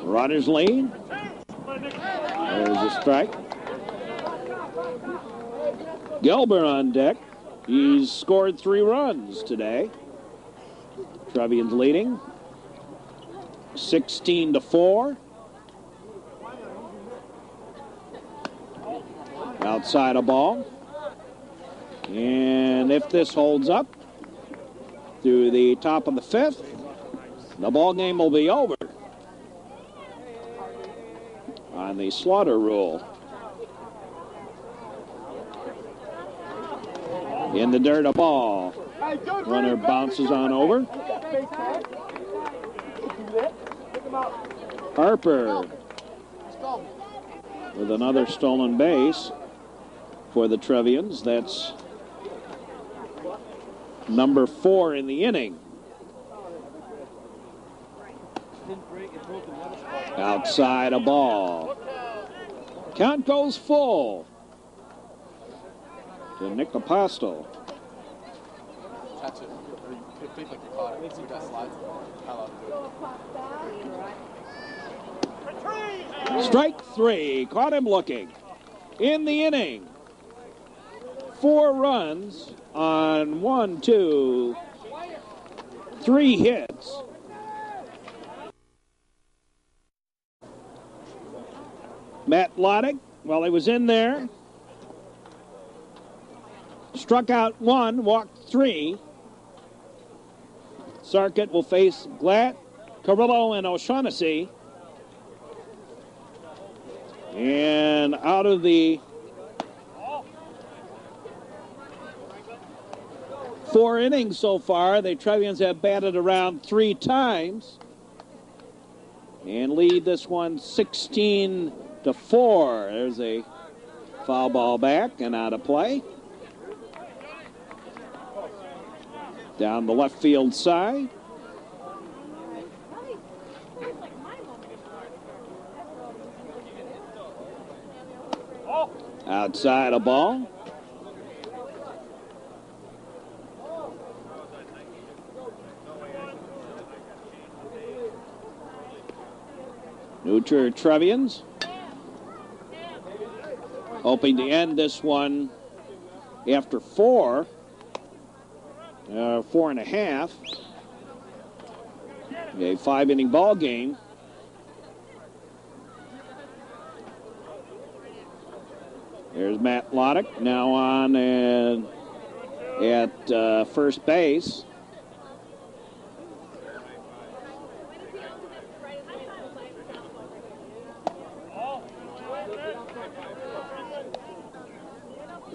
Runners lead. There's a strike. Gelber on deck. He's scored 3 runs today. Trevians leading 16-4. Outside a ball. And if this holds up through the top of the 5th, the ball game will be over on the slaughter rule. In the dirt, a ball. Runner bounces on over. Harper with another stolen base for the Trevians. That's number 4 in the inning. Outside a ball. Count goes full to Nick Apostle.
Catch it. Or you fake like you caught it. See that slides. I love it.
Strike 3. Caught him looking. In the inning. 4 runs on 1, 2, 3 hits. Matt Loddick, while he was in there, struck out 1, walked 3. Sarkett will face Glatt, Carrillo, and O'Shaughnessy. And out of the 4 innings so far, the Trevians have batted around 3 times and lead this one 16-4. There's a foul ball back and out of play. Down the left field side. Outside a ball. New Trier Trevians hoping to end this one after 4. 4.5. A 5-inning ball game. There's Matt Loddick now on at first base.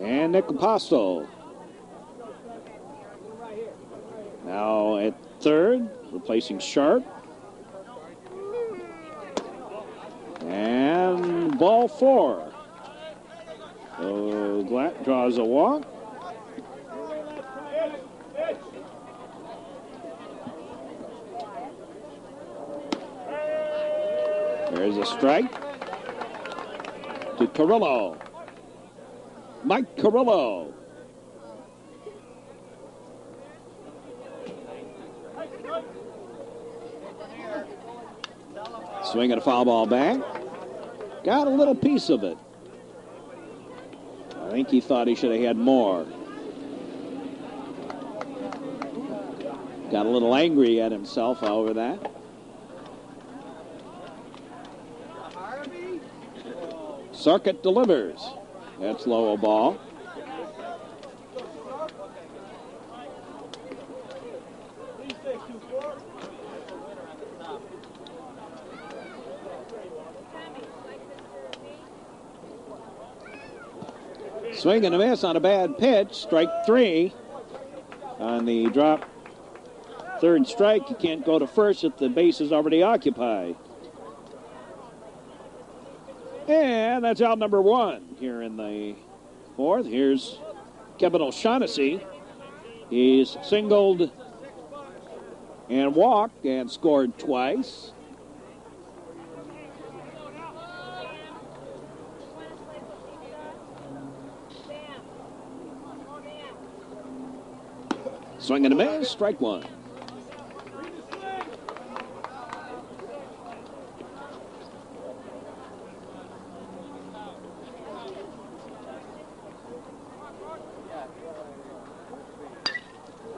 And Nick Apostle. Now at third, replacing Sharp. And ball 4. So Glatt draws a walk. There's a strike to Carrillo. Mike Carrillo. Swinging a foul ball back. Got a little piece of it. I think he thought he should have had more. Got a little angry at himself over that. Circuit delivers. That's low a ball. Swing and a miss on a bad pitch. Strike 3 on the drop. Third strike. You can't go to first if the base is already occupied. And that's out number 1 here in the 4th. Here's Kevin O'Shaughnessy. He's singled and walked and scored twice. Swing and a miss, strike 1.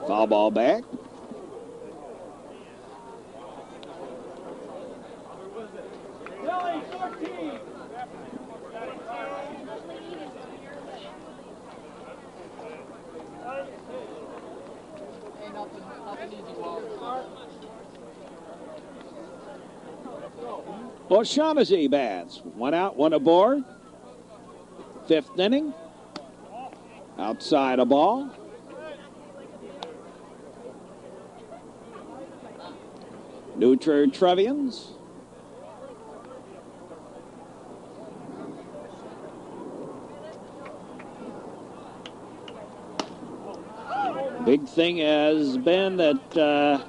Foul ball back. O'Shaughnessy bats. 1 out, 1 aboard. 5th inning. Outside a ball. New Trier Trevians. Big thing has been that,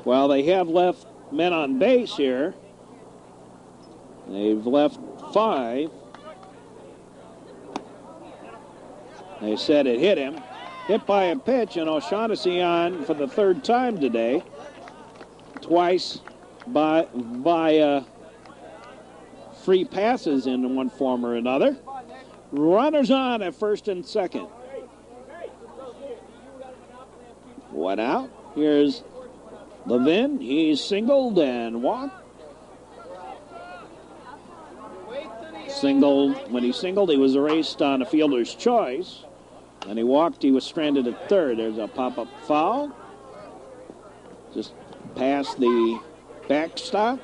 while they have left men on base here, they've left 5. They said it hit him. Hit by a pitch, and O'Shaughnessy on for the 3rd time today. Twice by free passes in one form or another. Runners on at 1st and 2nd. 1 out. Here's Levin. He's singled and walked. When he singled, he was erased on a fielder's choice. And he walked, he was stranded at 3rd. There's a pop-up foul. Just past the backstop.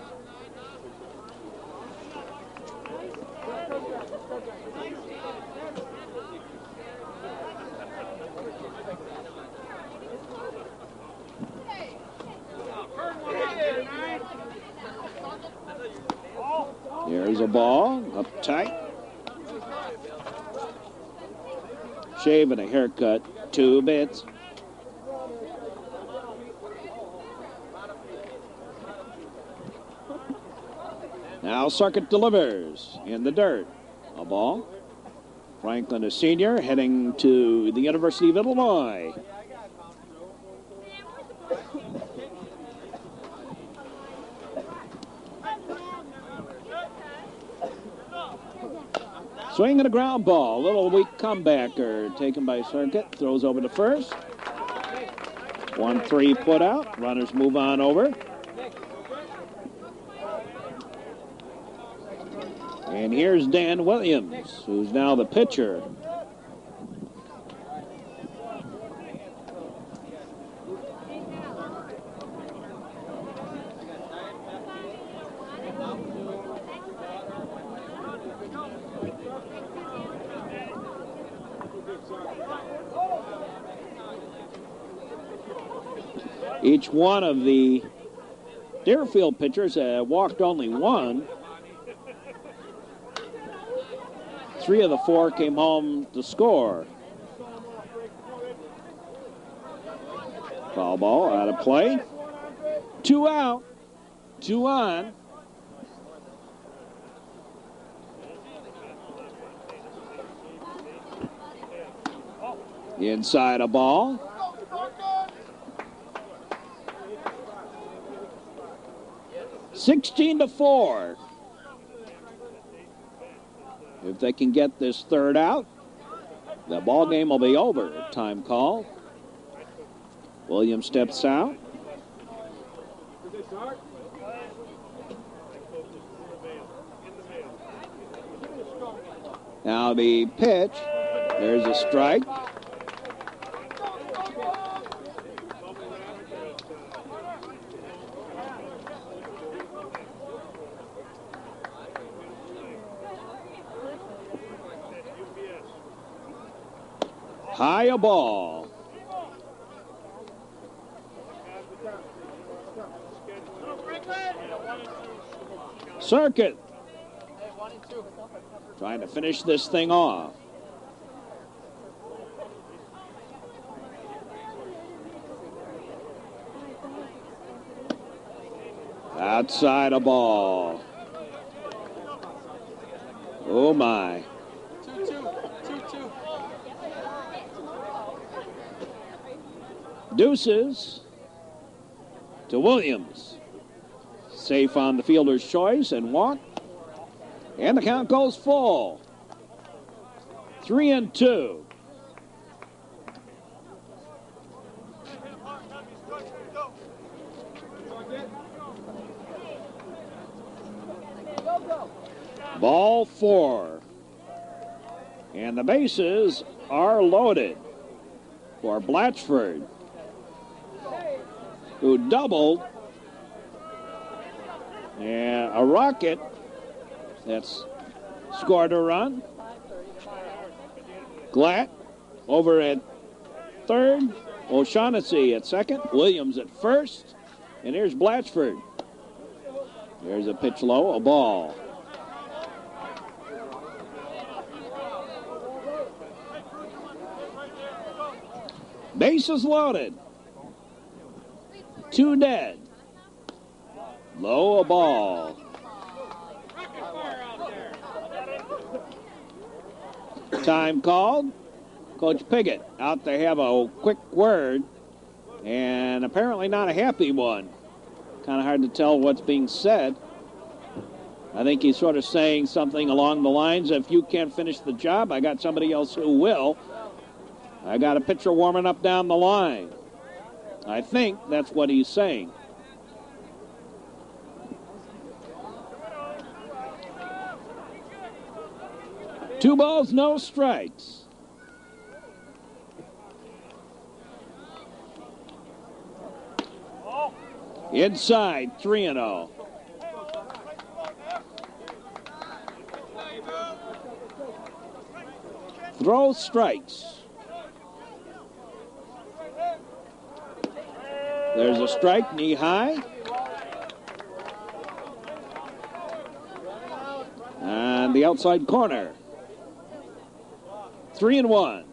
There's a ball, up tight. Shave and a haircut, 2 bits. Now Circuit delivers in the dirt. A ball. Franklin, a senior, heading to the University of Illinois. Swing and a ground ball. Little weak comebacker taken by Circuit. Throws over to first. 1-3 put out. Runners move on over. And here's Dan Williams, who's now the pitcher. Each one of the Deerfield pitchers walked only one. 3 of the 4 came home to score. Foul ball out of play. 2 out, 2 on. Inside a ball. (16-4). If they can get this third out, the ball game will be over. Time call. Williams steps out. Now the pitch. There's a strike. High a ball. Circuit. Trying to finish this thing off. Outside a ball. Oh my.
2-2.
Deuces to Williams. Safe on the fielder's choice and walk. And the count goes full. 3-2. Ball 4. And the bases are loaded for Blatchford, who doubled. And a Rocket that's scored a run. Glatt over at third. O'Shaughnessy at second. Williams at first. And here's Blatchford. There's a pitch low, a ball. Bases loaded. 2 dead. Low, a ball. Time called. Coach Piggott out to have a quick word, and apparently not a happy one. Kind of hard to tell what's being said. I think he's sort of saying something along the lines, if you can't finish the job, I got somebody else who will. I got a pitcher warming up down the line. I think that's what he's saying. Two balls, no strikes. Inside, 3-0. Throw strikes. There's a strike, knee high. And the outside corner. 3-1.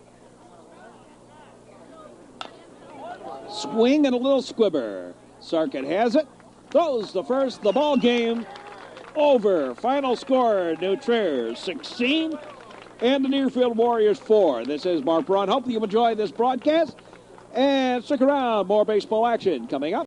Swing and a little squibber. Sarkett has it. Throws the first. The ball game over. Final score, New Trier 16 and the Deerfield Warriors 4. This is Mark Braun. Hope you enjoy this broadcast. And stick around. More baseball action coming up.